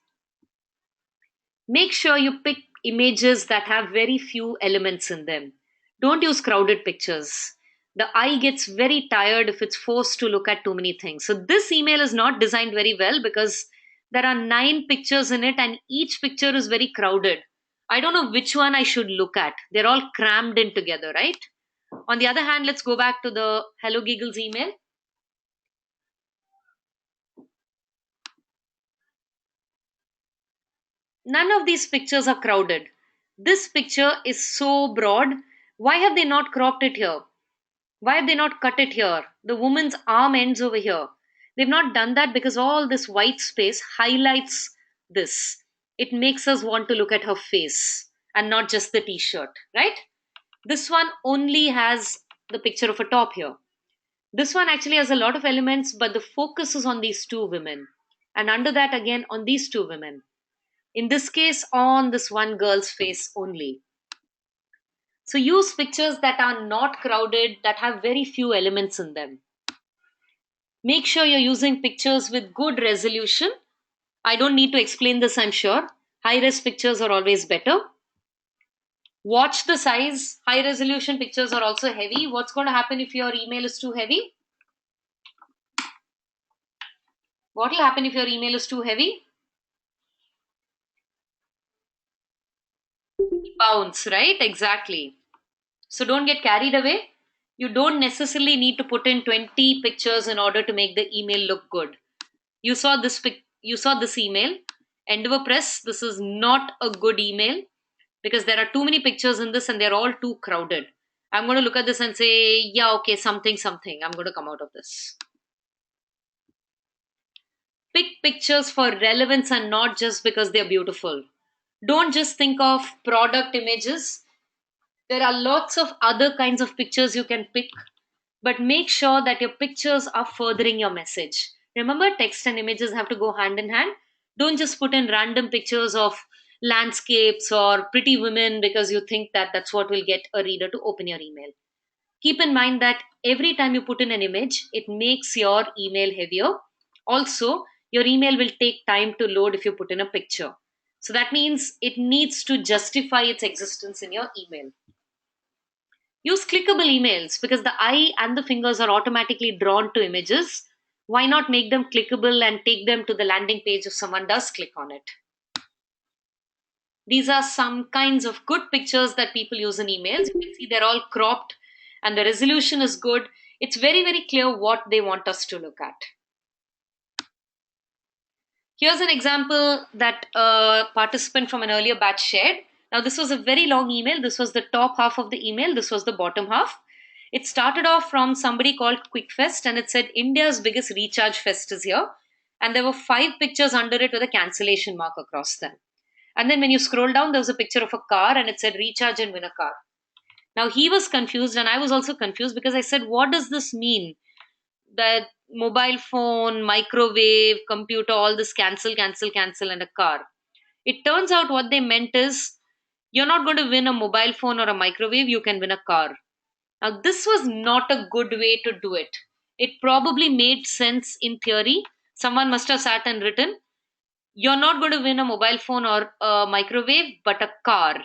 Make sure you pick images that have very few elements in them. Don't use crowded pictures. The eye gets very tired if it's forced to look at too many things. So, this email is not designed very well because there are 9 pictures in it and each picture is very crowded. I don't know which one I should look at. They're all crammed in together, right? On the other hand, let's go back to the Hello Giggles email. None of these pictures are crowded. This picture is so broad. Why have they not cropped it here? Why have they not cut it here? The woman's arm ends over here. They've not done that because all this white space highlights this. It makes us want to look at her face and not just the t shirt, right? This one only has the picture of a top here. This one actually has a lot of elements, but the focus is on these two women. And under that, again, on these two women. In this case, on this one girl's face only. So use pictures that are not crowded, that have very few elements in them. Make sure you're using pictures with good resolution. I don't need to explain this, I'm sure. High res pictures are always better. Watch the size. High resolution pictures are also heavy. What's going to happen if your email is too heavy? What will happen if your email is too heavy? Bounce, right? Exactly. So don't get carried away. You don't necessarily need to put in 20 pictures in order to make the email look good. You saw this email. Endeavor Press, this is not a good email because there are too many pictures in this and they're all too crowded. I'm going to look at this and say, yeah, okay, something, something. I'm going to come out of this. Pick pictures for relevance and not just because they're beautiful. Don't just think of product images. There are lots of other kinds of pictures you can pick, but make sure that your pictures are furthering your message. Remember, text and images have to go hand in hand. Don't just put in random pictures of landscapes or pretty women because you think that that's what will get a reader to open your email. Keep in mind that every time you put in an image, it makes your email heavier. Also, your email will take time to load if you put in a picture. So that means it needs to justify its existence in your email. Use clickable emails because the eye and the fingers are automatically drawn to images. Why not make them clickable and take them to the landing page if someone does click on it? These are some kinds of good pictures that people use in emails. You can see they're all cropped and the resolution is good. It's very, very clear what they want us to look at. Here's an example that a participant from an earlier batch shared. Now, this was a very long email. This was the top half of the email, this was the bottom half. It started off from somebody called QuickFest and it said India's biggest recharge fest is here. And there were five pictures under it with a cancellation mark across them. And then when you scroll down, there was a picture of a car and it said recharge and win a car. Now he was confused and I was also confused because I said, what does this mean? That mobile phone, microwave, computer, all this cancel, cancel, cancel, and a car. It turns out what they meant is you're not going to win a mobile phone or a microwave, you can win a car. Now, this was not a good way to do it. It probably made sense in theory. Someone must have sat and written, you're not going to win a mobile phone or a microwave, but a car.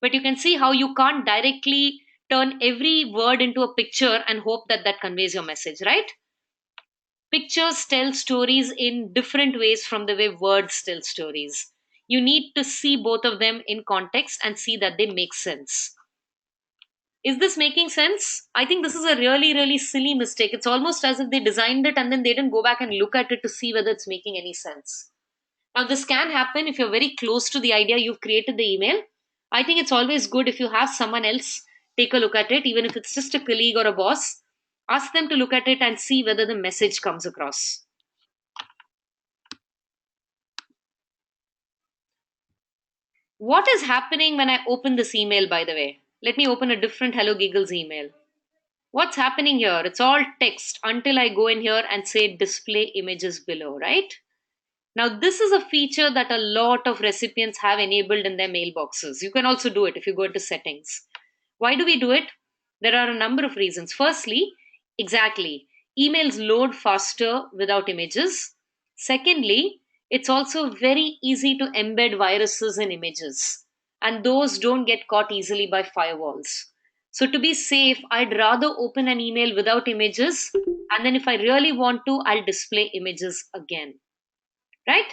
But you can see how you can't directly turn every word into a picture and hope that that conveys your message, right? Pictures tell stories in different ways from the way words tell stories. You need to see both of them in context and see that they make sense. Is this making sense? I think this is a really, really silly mistake. It's almost as if they designed it and then they didn't go back and look at it to see whether it's making any sense. Now, this can happen if you're very close to the idea you've created the email. I think it's always good if you have someone else take a look at it, even if it's just a colleague or a boss. Ask them to look at it and see whether the message comes across. What is happening when I open this email, by the way? Let me open a different Hello Giggles email. What's happening here? It's all text until I go in here and say display images below, right? Now, this is a feature that a lot of recipients have enabled in their mailboxes. You can also do it if you go into settings. Why do we do it? There are a number of reasons. Firstly, exactly, emails load faster without images. Secondly, it's also very easy to embed viruses in images, and those don't get caught easily by firewalls. So, to be safe, I'd rather open an email without images, and then if I really want to, I'll display images again, right?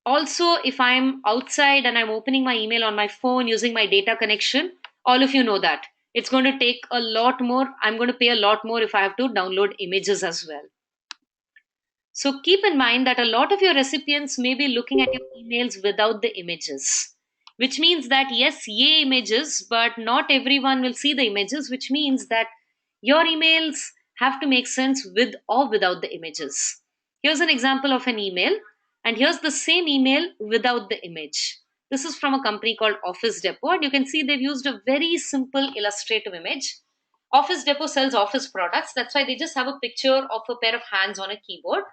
Also, if I'm outside and I'm opening my email on my phone using my data connection, all of you know that it's going to take a lot more. I'm going to pay a lot more if I have to download images as well. So keep in mind that a lot of your recipients may be looking at your emails without the images, which means that yes, yay images, but not everyone will see the images, which means that your emails have to make sense with or without the images. Here's an example of an email, and here's the same email without the image. This is from a company called Office Depot, and you can see they've used a very simple illustrative image. Office Depot sells office products, that's why they just have a picture of a pair of hands on a keyboard.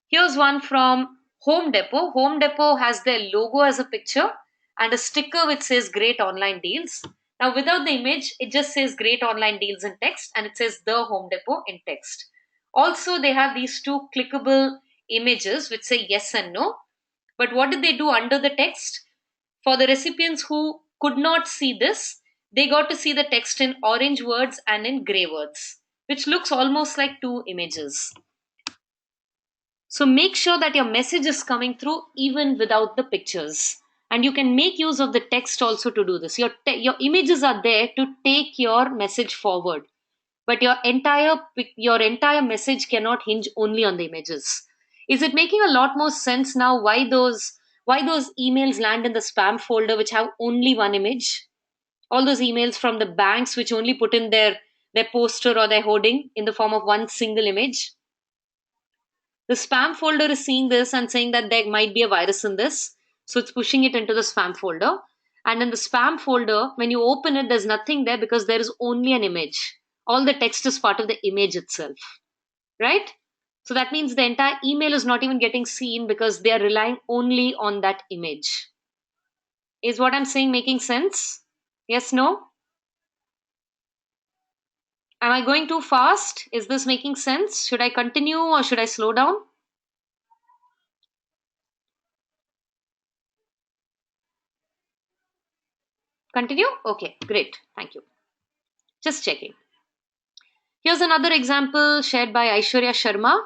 Here's one from Home Depot. Home Depot has their logo as a picture and a sticker which says great online deals. Now, without the image, it just says great online deals in text and it says the Home Depot in text. Also, they have these two clickable images which say yes and no. But what did they do under the text? For the recipients who could not see this, they got to see the text in orange words and in gray words, which looks almost like two images. So make sure that your message is coming through even without the pictures. And you can make use of the text also to do this. Your images are there to take your message forward, but your entire message cannot hinge only on the images. Is it making a lot more sense now why those emails land in the spam folder which have only one image? All those emails from the banks which only put in their poster or their hoarding in the form of one single image. The spam folder is seeing this and saying that there might be a virus in this. So it's pushing it into the spam folder. And in the spam folder, when you open it, there's nothing there because there is only an image. All the text is part of the image itself. Right? So that means the entire email is not even getting seen because they are relying only on that image. Is what I'm saying making sense? Yes, no? Am I going too fast? Is this making sense? Should I continue or should I slow down? Continue? Okay, great. Thank you. Just checking. Here's another example shared by Aishwarya Sharma.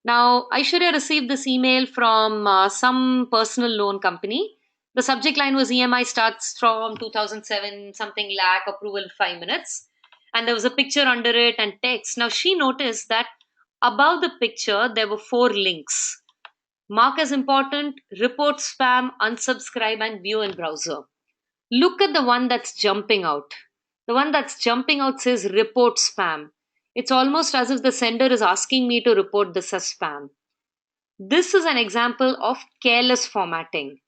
Now, Aishwarya received this email from some personal loan company. The subject line was EMI starts from 2007, something lakh, approval in 5 minutes. And there was a picture under it and text. Now, she noticed that above the picture, there were four links: mark as important, report spam, unsubscribe, and view in browser. Look at the one that's jumping out. The one that's jumping out says report spam. It's almost as if the sender is asking me to report this as spam. This is an example of careless formatting.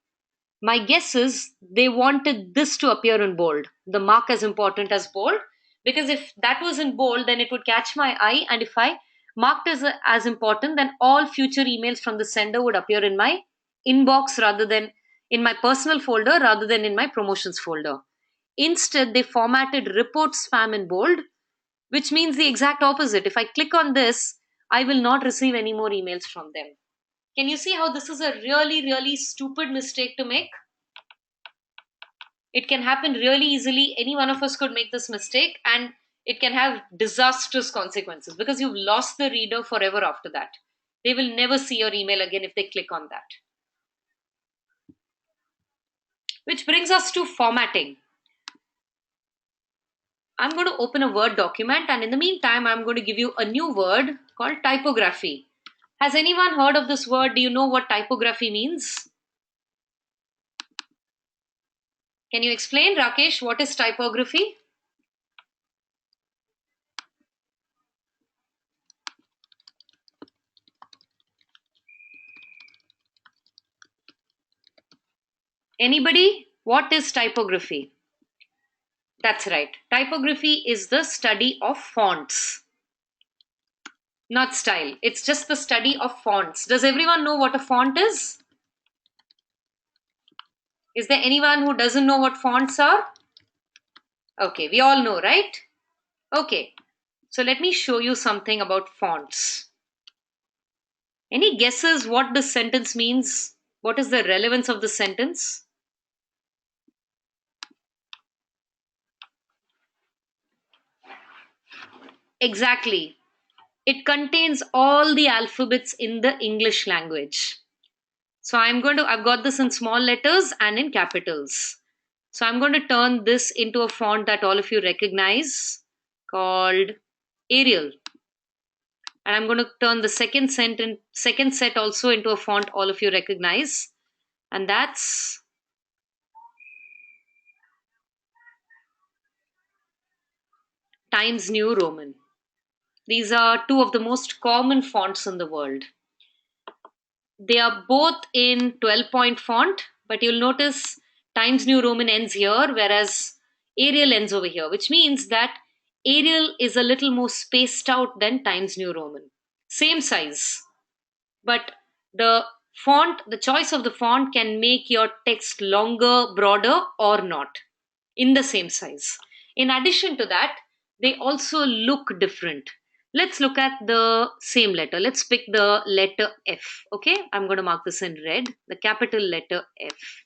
My guess is they wanted this to appear in bold, the mark as important as bold, because if that was in bold, then it would catch my eye. And if I marked as important, then all future emails from the sender would appear in my inbox rather than in my personal folder rather than in my promotions folder. Instead, they formatted report spam in bold, which means the exact opposite. If I click on this, I will not receive any more emails from them. Can you see how this is a really, really stupid mistake to make? It can happen really easily. Any one of us could make this mistake, and it can have disastrous consequences because you've lost the reader forever after that. They will never see your email again if they click on that. Which brings us to formatting. I'm going to open a Word document, and in the meantime, I'm going to give you a new word called typography. Has anyone heard of this word? Do you know what typography means? Can you explain, Rakesh, what is typography? Anybody? What is typography? That's right. Typography is the study of fonts, not style. It's just the study of fonts. Does everyone know what a font is? Is there anyone who doesn't know what fonts are? Okay, we all know, right? Okay, so let me show you something about fonts. Any guesses what this sentence means? What is the relevance of the sentence? Exactly. It contains all the alphabets in the English language. So I've got this in small letters and in capitals. So I'm going to turn this into a font that all of you recognize called Arial. And I'm going to turn the second set also into a font all of you recognize. And that's Times New Roman. These are two of the most common fonts in the world. They are both in 12-point font, but you'll notice Times New Roman ends here, whereas Arial ends over here, which means that Arial is a little more spaced out than Times New Roman. Same size, but the choice of the font can make your text longer, broader, or not in the same size. In addition to that, they also look different. Let's look at the same letter. Let's pick the letter F. Okay, I'm going to mark this in red, the capital letter F.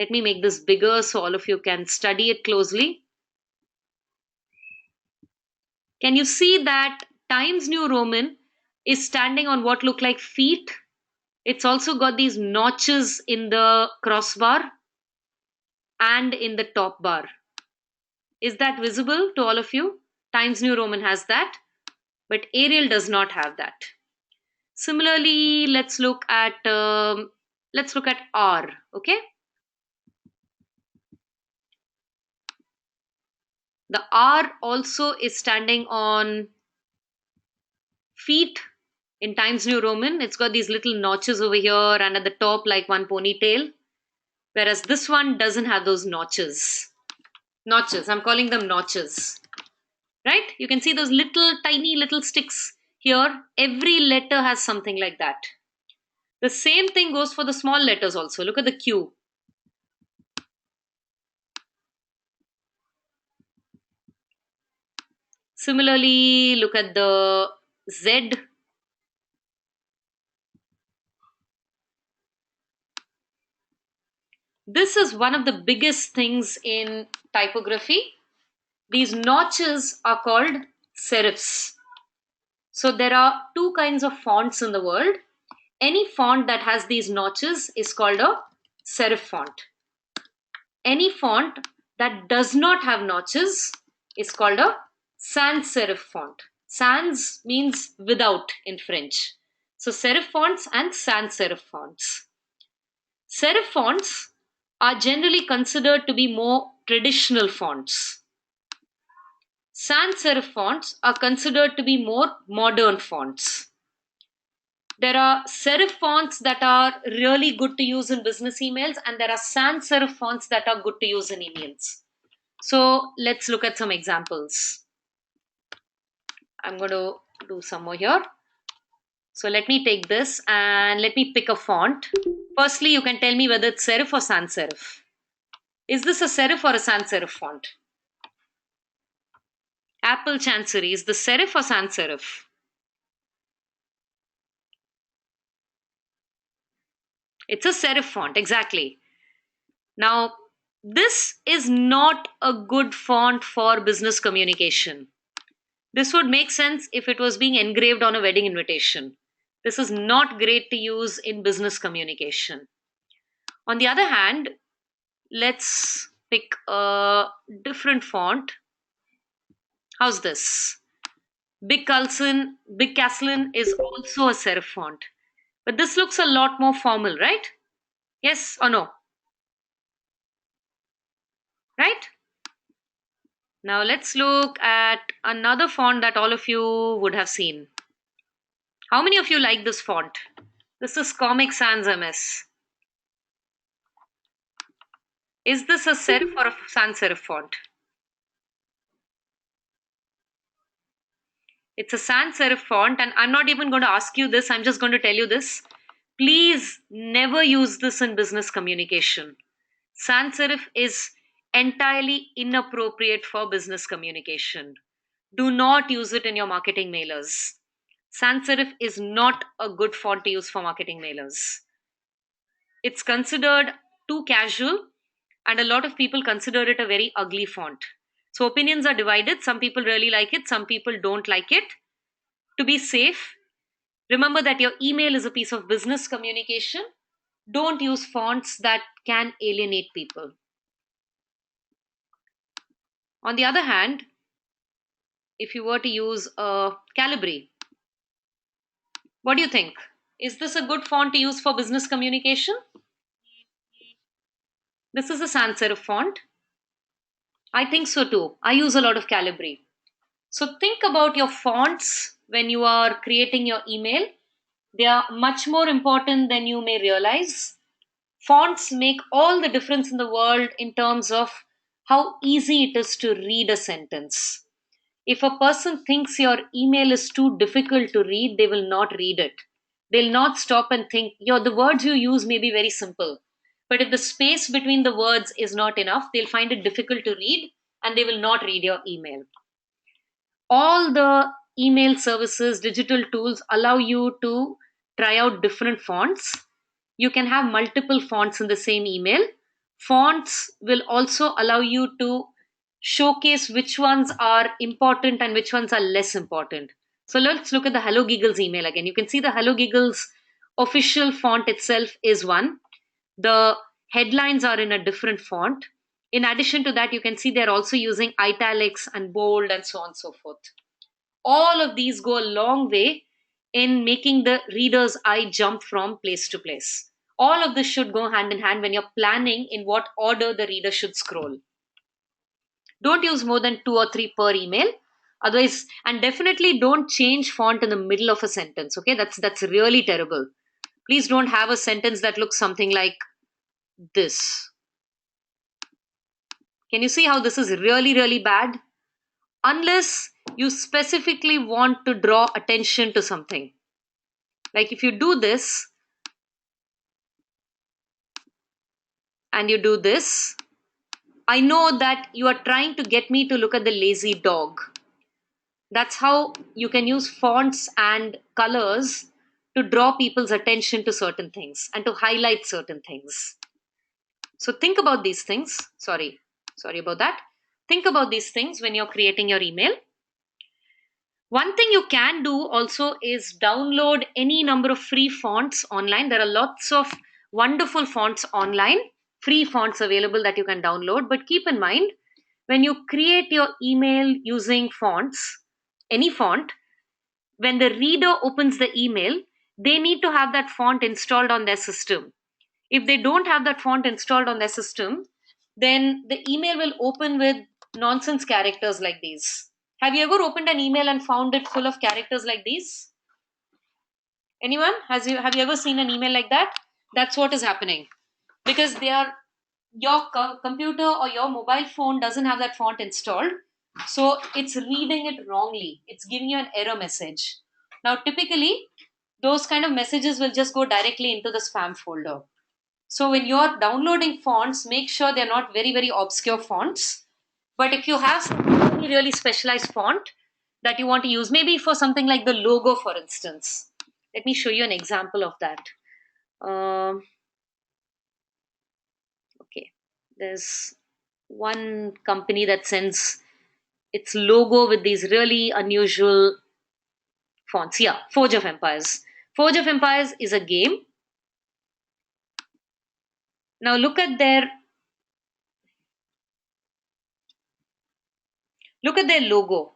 Let me make this bigger so all of you can study it closely. Can you see that Times New Roman is standing on what look like feet. It's also got these notches in the crossbar and in the top bar. Is that visible to all of you? Times New Roman has that, but Arial does not have that. Similarly, let's look at R. Okay, the R also is standing on feet in Times New Roman. It's got these little notches over here and at the top like one ponytail, whereas this one doesn't have those notches. Notches. I'm calling them notches. Right? You can see those little tiny little sticks here. Every letter has something like that. The same thing goes for the small letters also. Look at the Q. Similarly, look at the Z. This is one of the biggest things in typography. These notches are called serifs. So there are two kinds of fonts in the world. Any font that has these notches is called a serif font. Any font that does not have notches is called a sans serif font. Sans means without in French. So serif fonts and sans serif fonts. Serif fonts are generally considered to be more traditional fonts. Sans serif fonts are considered to be more modern fonts. There are serif fonts that are really good to use in business emails, and there are sans serif fonts that are good to use in emails. So let's look at some examples. I'm going to do some more here. So let me take this and let me pick a font. Firstly, you can tell me whether it's serif or sans serif. Is this a serif or a sans serif font? Apple Chancery, is the serif or sans serif? It's a serif font, exactly. Now, this is not a good font for business communication. This would make sense if it was being engraved on a wedding invitation. This is not great to use in business communication. On the other hand, let's pick a different font. How's this? Big Caslin is also a serif font. But this looks a lot more formal, right? Yes or no? Right? Now let's look at another font that all of you would have seen. How many of you like this font? This is Comic Sans MS. Is this a serif or a sans serif font? It's a sans serif font, and I'm not even going to ask you this, I'm just going to tell you this. Please never use this in business communication. Sans serif is entirely inappropriate for business communication. Do not use it in your marketing mailers. Sans serif is not a good font to use for marketing mailers. It's considered too casual, and a lot of people consider it a very ugly font. So opinions are divided. Some people really like it, some people don't like it. To be safe, remember that your email is a piece of business communication. Don't use fonts that can alienate people. On the other hand, if you were to use a Calibri, what do you think? Is this a good font to use for business communication? This is a sans serif font. I think so too. I use a lot of Calibri. So think about your fonts when you are creating your email. They are much more important than you may realize. Fonts make all the difference in the world in terms of how easy it is to read a sentence. If a person thinks your email is too difficult to read, they will not read it. They'll not stop and think, the words you use may be very simple. But if the space between the words is not enough, they'll find it difficult to read and they will not read your email. All the email services, digital tools allow you to try out different fonts. You can have multiple fonts in the same email. Fonts will also allow you to showcase which ones are important and which ones are less important. So let's look at the Hello Giggles email again. You can see the Hello Giggles official font itself is one. The headlines are in a different font. In addition to that, you can see they're also using italics and bold and so on and so forth. All of these go a long way in making the reader's eye jump from place to place. All of this should go hand in hand when you're planning in what order the reader should scroll. Don't use more than two or three per email. Otherwise, and definitely don't change font in the middle of a sentence. Okay, that's really terrible. Please don't have a sentence that looks something like this. Can you see how this is really, really bad? Unless you specifically want to draw attention to something. Like if you do this and you do this, I know that you are trying to get me to look at the lazy dog. That's how you can use fonts and colors to draw people's attention to certain things and to highlight certain things. So think about these things. Sorry about that. Think about these things when you're creating your email. One thing you can do also is download any number of free fonts online. There are lots of wonderful fonts online, free fonts available that you can download. But keep in mind, when you create your email using fonts, any font, when the reader opens the email, they need to have that font installed on their system. If they don't have that font installed on their system, then the email will open with nonsense characters like these. Have you ever opened an email and found it full of characters like these? Anyone? Have you ever seen an email like that? That's what is happening. Because they are your computer or your mobile phone doesn't have that font installed. So it's reading it wrongly. It's giving you an error message. Now typically those kind of messages will just go directly into the spam folder. So when you're downloading fonts, make sure they're not very, very obscure fonts. But if you have some really, really specialized font that you want to use, maybe for something like the logo, for instance. Let me show you an example of that. Um, okay, there's one company that sends its logo with these really unusual fonts. Yeah, Forge of Empires. Forge of Empires is a game. Now look at their logo.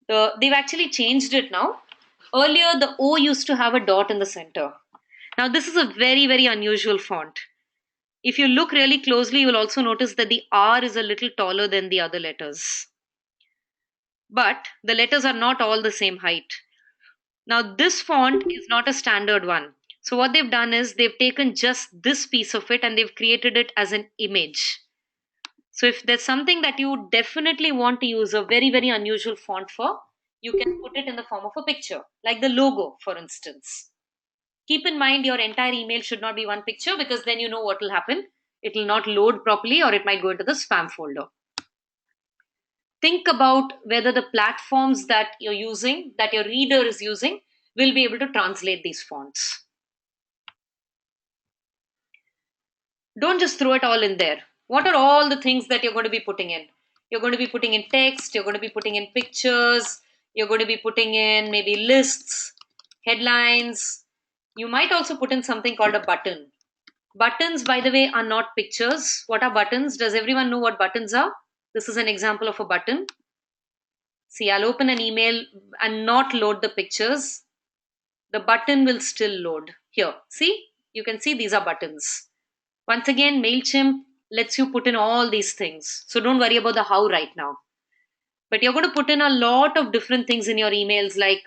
They've actually changed it now. Earlier, the O used to have a dot in the center. Now, this is a very, very unusual font. If you look really closely, you will also notice that the R is a little taller than the other letters. But the letters are not all the same height. Now, this font is not a standard one. So, what they've done is they've taken just this piece of it and they've created it as an image. So, if there's something that you definitely want to use a very, very unusual font for, you can put it in the form of a picture, like the logo, for instance. Keep in mind your entire email should not be one picture because then you know what will happen. It will not load properly or it might go into the spam folder. Think about whether the platforms that you're using, that your reader is using, will be able to translate these fonts. Don't just throw it all in there. What are all the things that you're going to be putting in? You're going to be putting in text, you're going to be putting in pictures, you're going to be putting in maybe lists, headlines. You might also put in something called a button. Buttons, by the way, are not pictures. What are buttons? Does everyone know what buttons are? This is an example of a button. See, I'll open an email and not load the pictures. The button will still load. Here, see? You can see these are buttons. Once again, MailChimp lets you put in all these things. So don't worry about the how right now. But you're going to put in a lot of different things in your emails like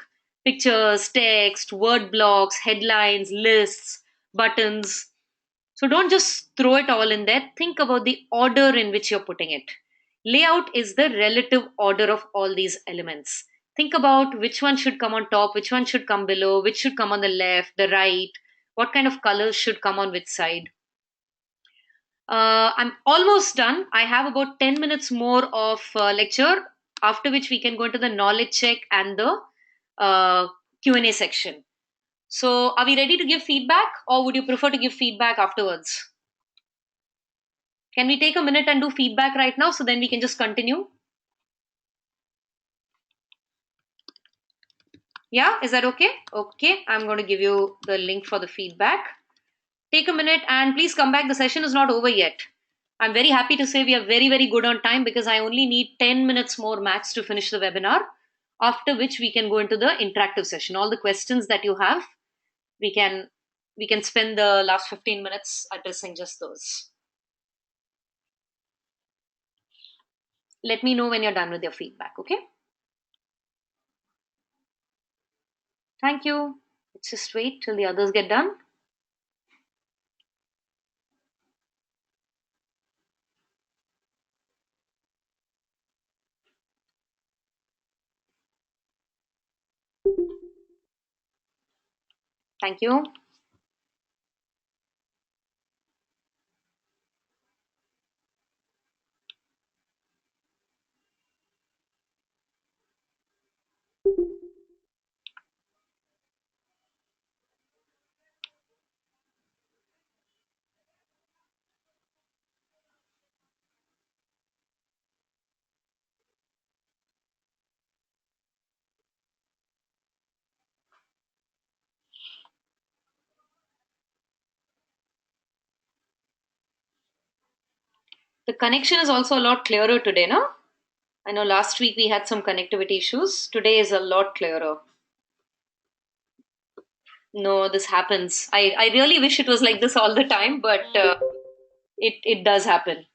pictures, text, word blocks, headlines, lists, buttons. So don't just throw it all in there. Think about the order in which you're putting it. Layout is the relative order of all these elements. Think about which one should come on top, which one should come below, which should come on the left, the right, what kind of colors should come on which side. I'm almost done. I have about 10 minutes more of lecture, after which we can go into the knowledge check and the Q&A section. So, are we ready to give feedback or would you prefer to give feedback afterwards? Can we take a minute and do feedback right now so then we can just continue? Yeah, is that okay? Okay, I'm going to give you the link for the feedback. Take a minute and please come back. The session is not over yet. I'm very happy to say we are very, very good on time because I only need 10 minutes more max to finish the webinar, after which we can go into the interactive session. All the questions that you have, we can we can spend the last 15 minutes addressing just those. Let me know when you're done with your feedback, okay? Thank you. Let's just wait till the others get done. Thank you. The connection is also a lot clearer today, no? I know last week we had some connectivity issues. Today is a lot clearer. No, this happens. I really wish it was like this all the time, but it does happen.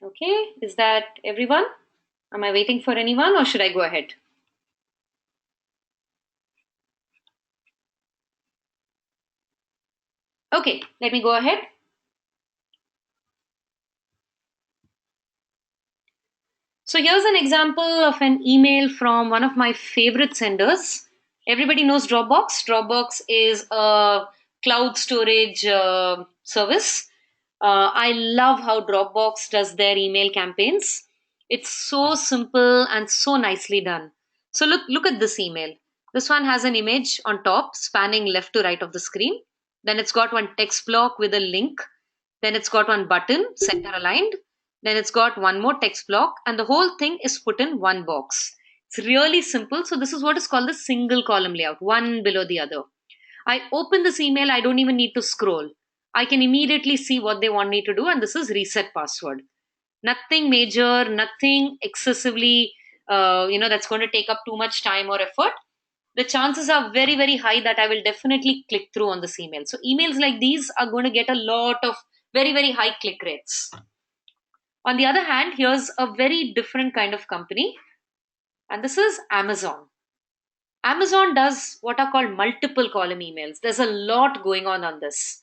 Okay, is that everyone? Am I waiting for anyone or should I go ahead? Okay, let me go ahead. So here's an example of an email from one of my favorite senders. Everybody knows Dropbox. Dropbox is a cloud storage service. I love how Dropbox does their email campaigns. It's so simple and so nicely done. So look at this email. This one has an image on top spanning left to right of the screen. Then it's got one text block with a link. Then it's got one button center aligned. Then it's got one more text block, and the whole thing is put in one box. It's really simple. So, this is what is called the single column layout, one below the other. I open this email, I don't even need to scroll. I can immediately see what they want me to do, and this is reset password. Nothing major, nothing excessively, that's going to take up too much time or effort. The chances are very, very high that I will definitely click through on this email. So, emails like these are going to get a lot of very, very high click rates. On the other hand, here's a very different kind of company, and this is Amazon. Amazon does what are called multiple column emails. There's a lot going on this.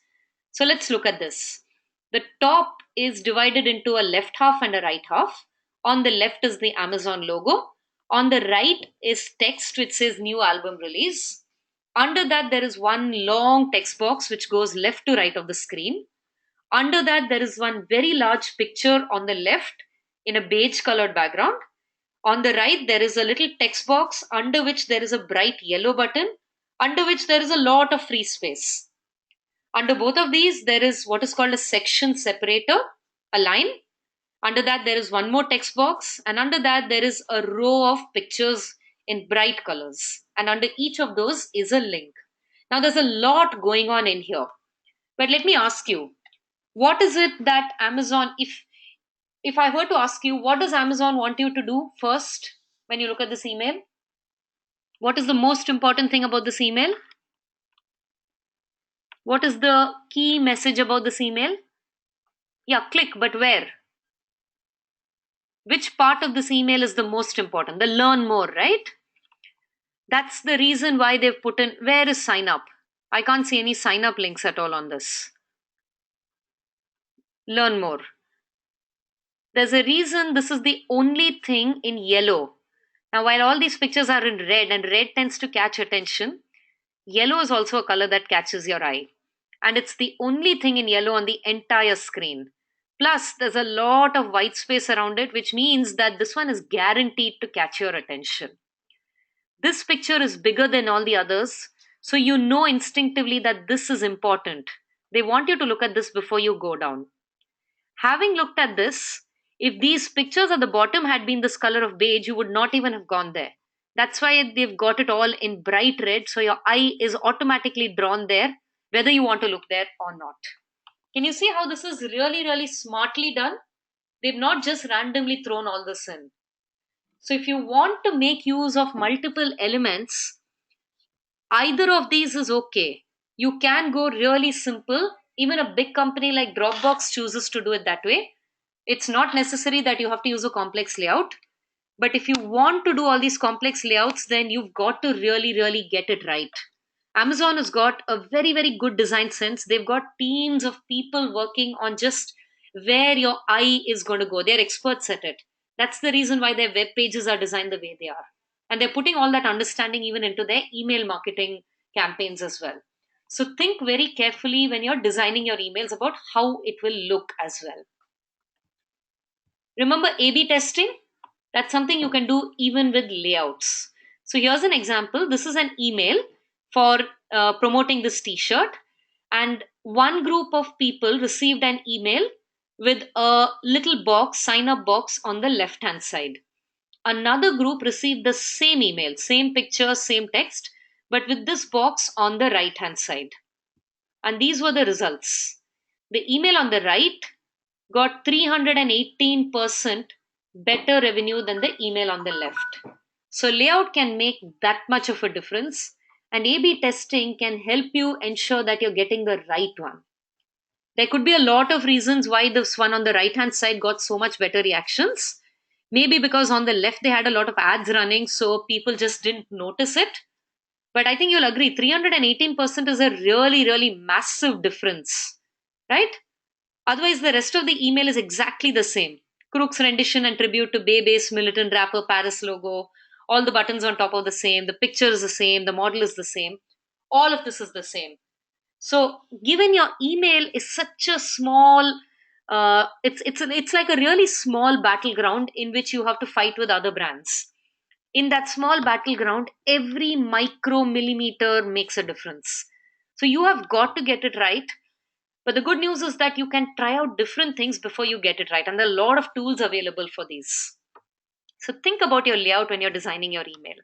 So let's look at this. The top is divided into a left half and a right half. On the left is the Amazon logo. On the right is text which says new album release. Under that, there is one long text box which goes left to right of the screen. Under that, there is one very large picture on the left in a beige colored background. On the right, there is a little text box under which there is a bright yellow button, under which there is a lot of free space. Under both of these, there is what is called a section separator, a line. Under that, there is one more text box, and under that, there is a row of pictures in bright colors. And under each of those is a link. Now, there's a lot going on in here. But let me ask you, what is it that Amazon, if I were to ask you, what does Amazon want you to do first when you look at this email? What is the most important thing about this email? What is the key message about this email? Yeah, click, but where? Which part of this email is the most important? The learn more, right? That's the reason why they've put in where is sign up. I can't see any sign up links at all on this. Learn more. There's a reason this is the only thing in yellow. Now, while all these pictures are in red and red tends to catch attention, yellow is also a color that catches your eye. And it's the only thing in yellow on the entire screen. Plus, there's a lot of white space around it, which means that this one is guaranteed to catch your attention. This picture is bigger than all the others, so you know instinctively that this is important. They want you to look at this before you go down. Having looked at this, if these pictures at the bottom had been this color of beige, you would not even have gone there. That's why they've got it all in bright red, so your eye is automatically drawn there, whether you want to look there or not. Can you see how this is really, really smartly done? They've not just randomly thrown all this in. So, if you want to make use of multiple elements, either of these is okay. You can go really simple. Even a big company like Dropbox chooses to do it that way. It's not necessary that you have to use a complex layout. But if you want to do all these complex layouts, then you've got to really, really get it right. Amazon has got a very, very good design sense. They've got teams of people working on just where your eye is going to go. They're experts at it. That's the reason why their web pages are designed the way they are. And they're putting all that understanding even into their email marketing campaigns as well. So think very carefully when you're designing your emails about how it will look as well. Remember A B testing? That's something you can do even with layouts. So here's an example. This is an email for promoting this t shirt, and one group of people received an email with a little box, sign up box on the left hand side. Another group received the same email, same picture, same text, but with this box on the right hand side. And these were the results. The email on the right got 318% better revenue than the email on the left. So, layout can make that much of a difference, and A B testing can help you ensure that you're getting the right one. There could be a lot of reasons why this one on the right hand side got so much better reactions. Maybe because on the left they had a lot of ads running, so people just didn't notice it. But I think you'll agree 318% is a really, really massive difference, right? Otherwise, the rest of the email is exactly the same. Crook's rendition and tribute to Bay-based militant rapper Paris logo. All the buttons on top are the same. The picture is the same. The model is the same. All of this is the same. So, given your email is such a small, it's like a really small battleground in which you have to fight with other brands. In that small battleground, every micro millimeter makes a difference. So, you have got to get it right, but the good news is that you can try out different things before you get it right. And there are a lot of tools available for these. So think about your layout when you're designing your email.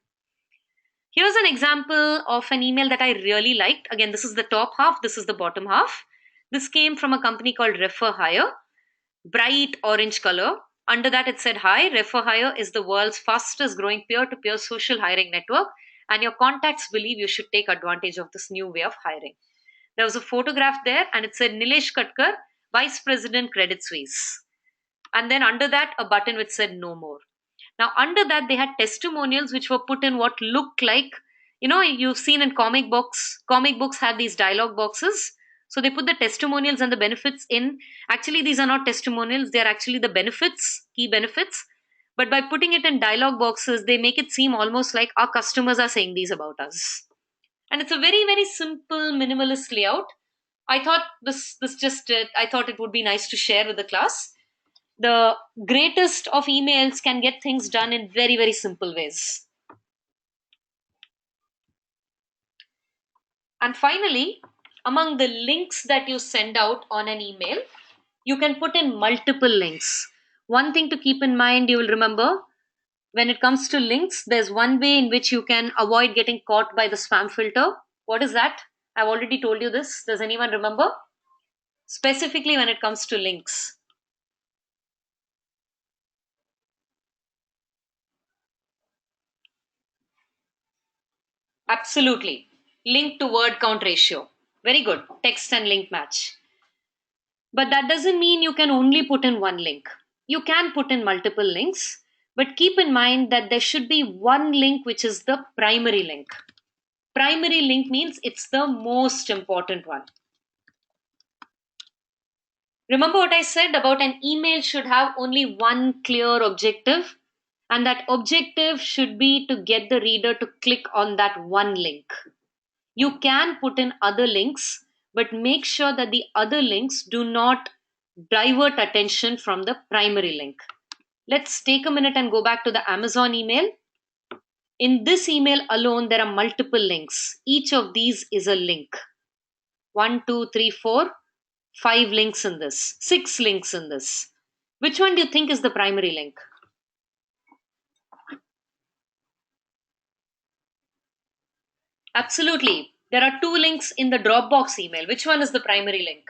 Here's an example of an email that I really liked. Again, this is the top half, this is the bottom half. This came from a company called Refer Hire, bright orange color. Under that, it said, Hi, Refer Hire is the world's fastest growing peer to peer social hiring network, and your contacts believe you should take advantage of this new way of hiring. There was a photograph there and it said Nilesh Katkar, Vice President, Credit Suisse. And then under that, a button which said no more. Now, under that, they had testimonials which were put in what looked like, you've seen in comic books. Comic books have these dialogue boxes. So they put the testimonials and the benefits in. Actually, these are not testimonials, they are actually the benefits, key benefits. But by putting it in dialogue boxes, they make it seem almost like our customers are saying these about us. And it's a very, very simple minimalist layout. I thought I thought it would be nice to share with the class. The greatest of emails can get things done in very, very simple ways. And finally, among the links that you send out on an email, you can put in multiple links. One thing to keep in mind, you will remember, when it comes to links, there's one way in which you can avoid getting caught by the spam filter. What is that? I've already told you this. Does anyone remember? Specifically when it comes to links. Absolutely. Link to word count ratio. Very good. Text and link match. But that doesn't mean you can only put in one link. You can put in multiple links, but keep in mind that there should be one link which is the primary link. Primary link means it's the most important one. Remember what I said about an email should have only one clear objective, and that objective should be to get the reader to click on that one link. You can put in other links, but make sure that the other links do not divert attention from the primary link. Let's take a minute and go back to the Amazon email. In this email alone, there are multiple links. Each of these is a link. 1, 2, 3, 4, 5 links in this, 6 links in this. Which one do you think is the primary link? Absolutely. There are 2 links in the Dropbox email. Which one is the primary link?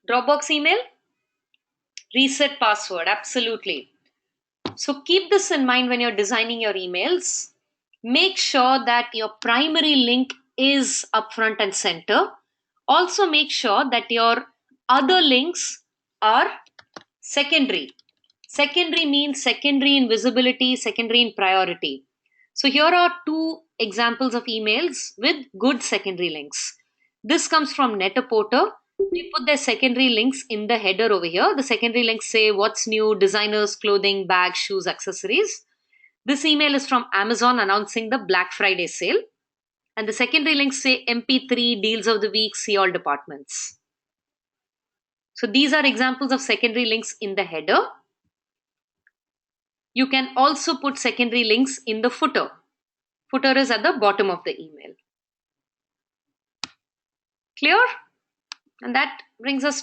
Dropbox email? Reset password. Absolutely. So keep this in mind when you're designing your emails. Make sure that your primary link is upfront and center. Also, make sure that your other links are secondary. Secondary means secondary in visibility, secondary in priority. So here are 2 examples of emails with good secondary links. This comes from Net-a-Porter. We put their secondary links in the header over here. The secondary links say what's new, designers, clothing, bags, shoes, accessories. This email is from Amazon announcing the Black Friday sale. And the secondary links say MP3, deals of the week, see all departments. So these are examples of secondary links in the header. You can also put secondary links in the footer. Footer is at the bottom of the email. Clear? And that brings us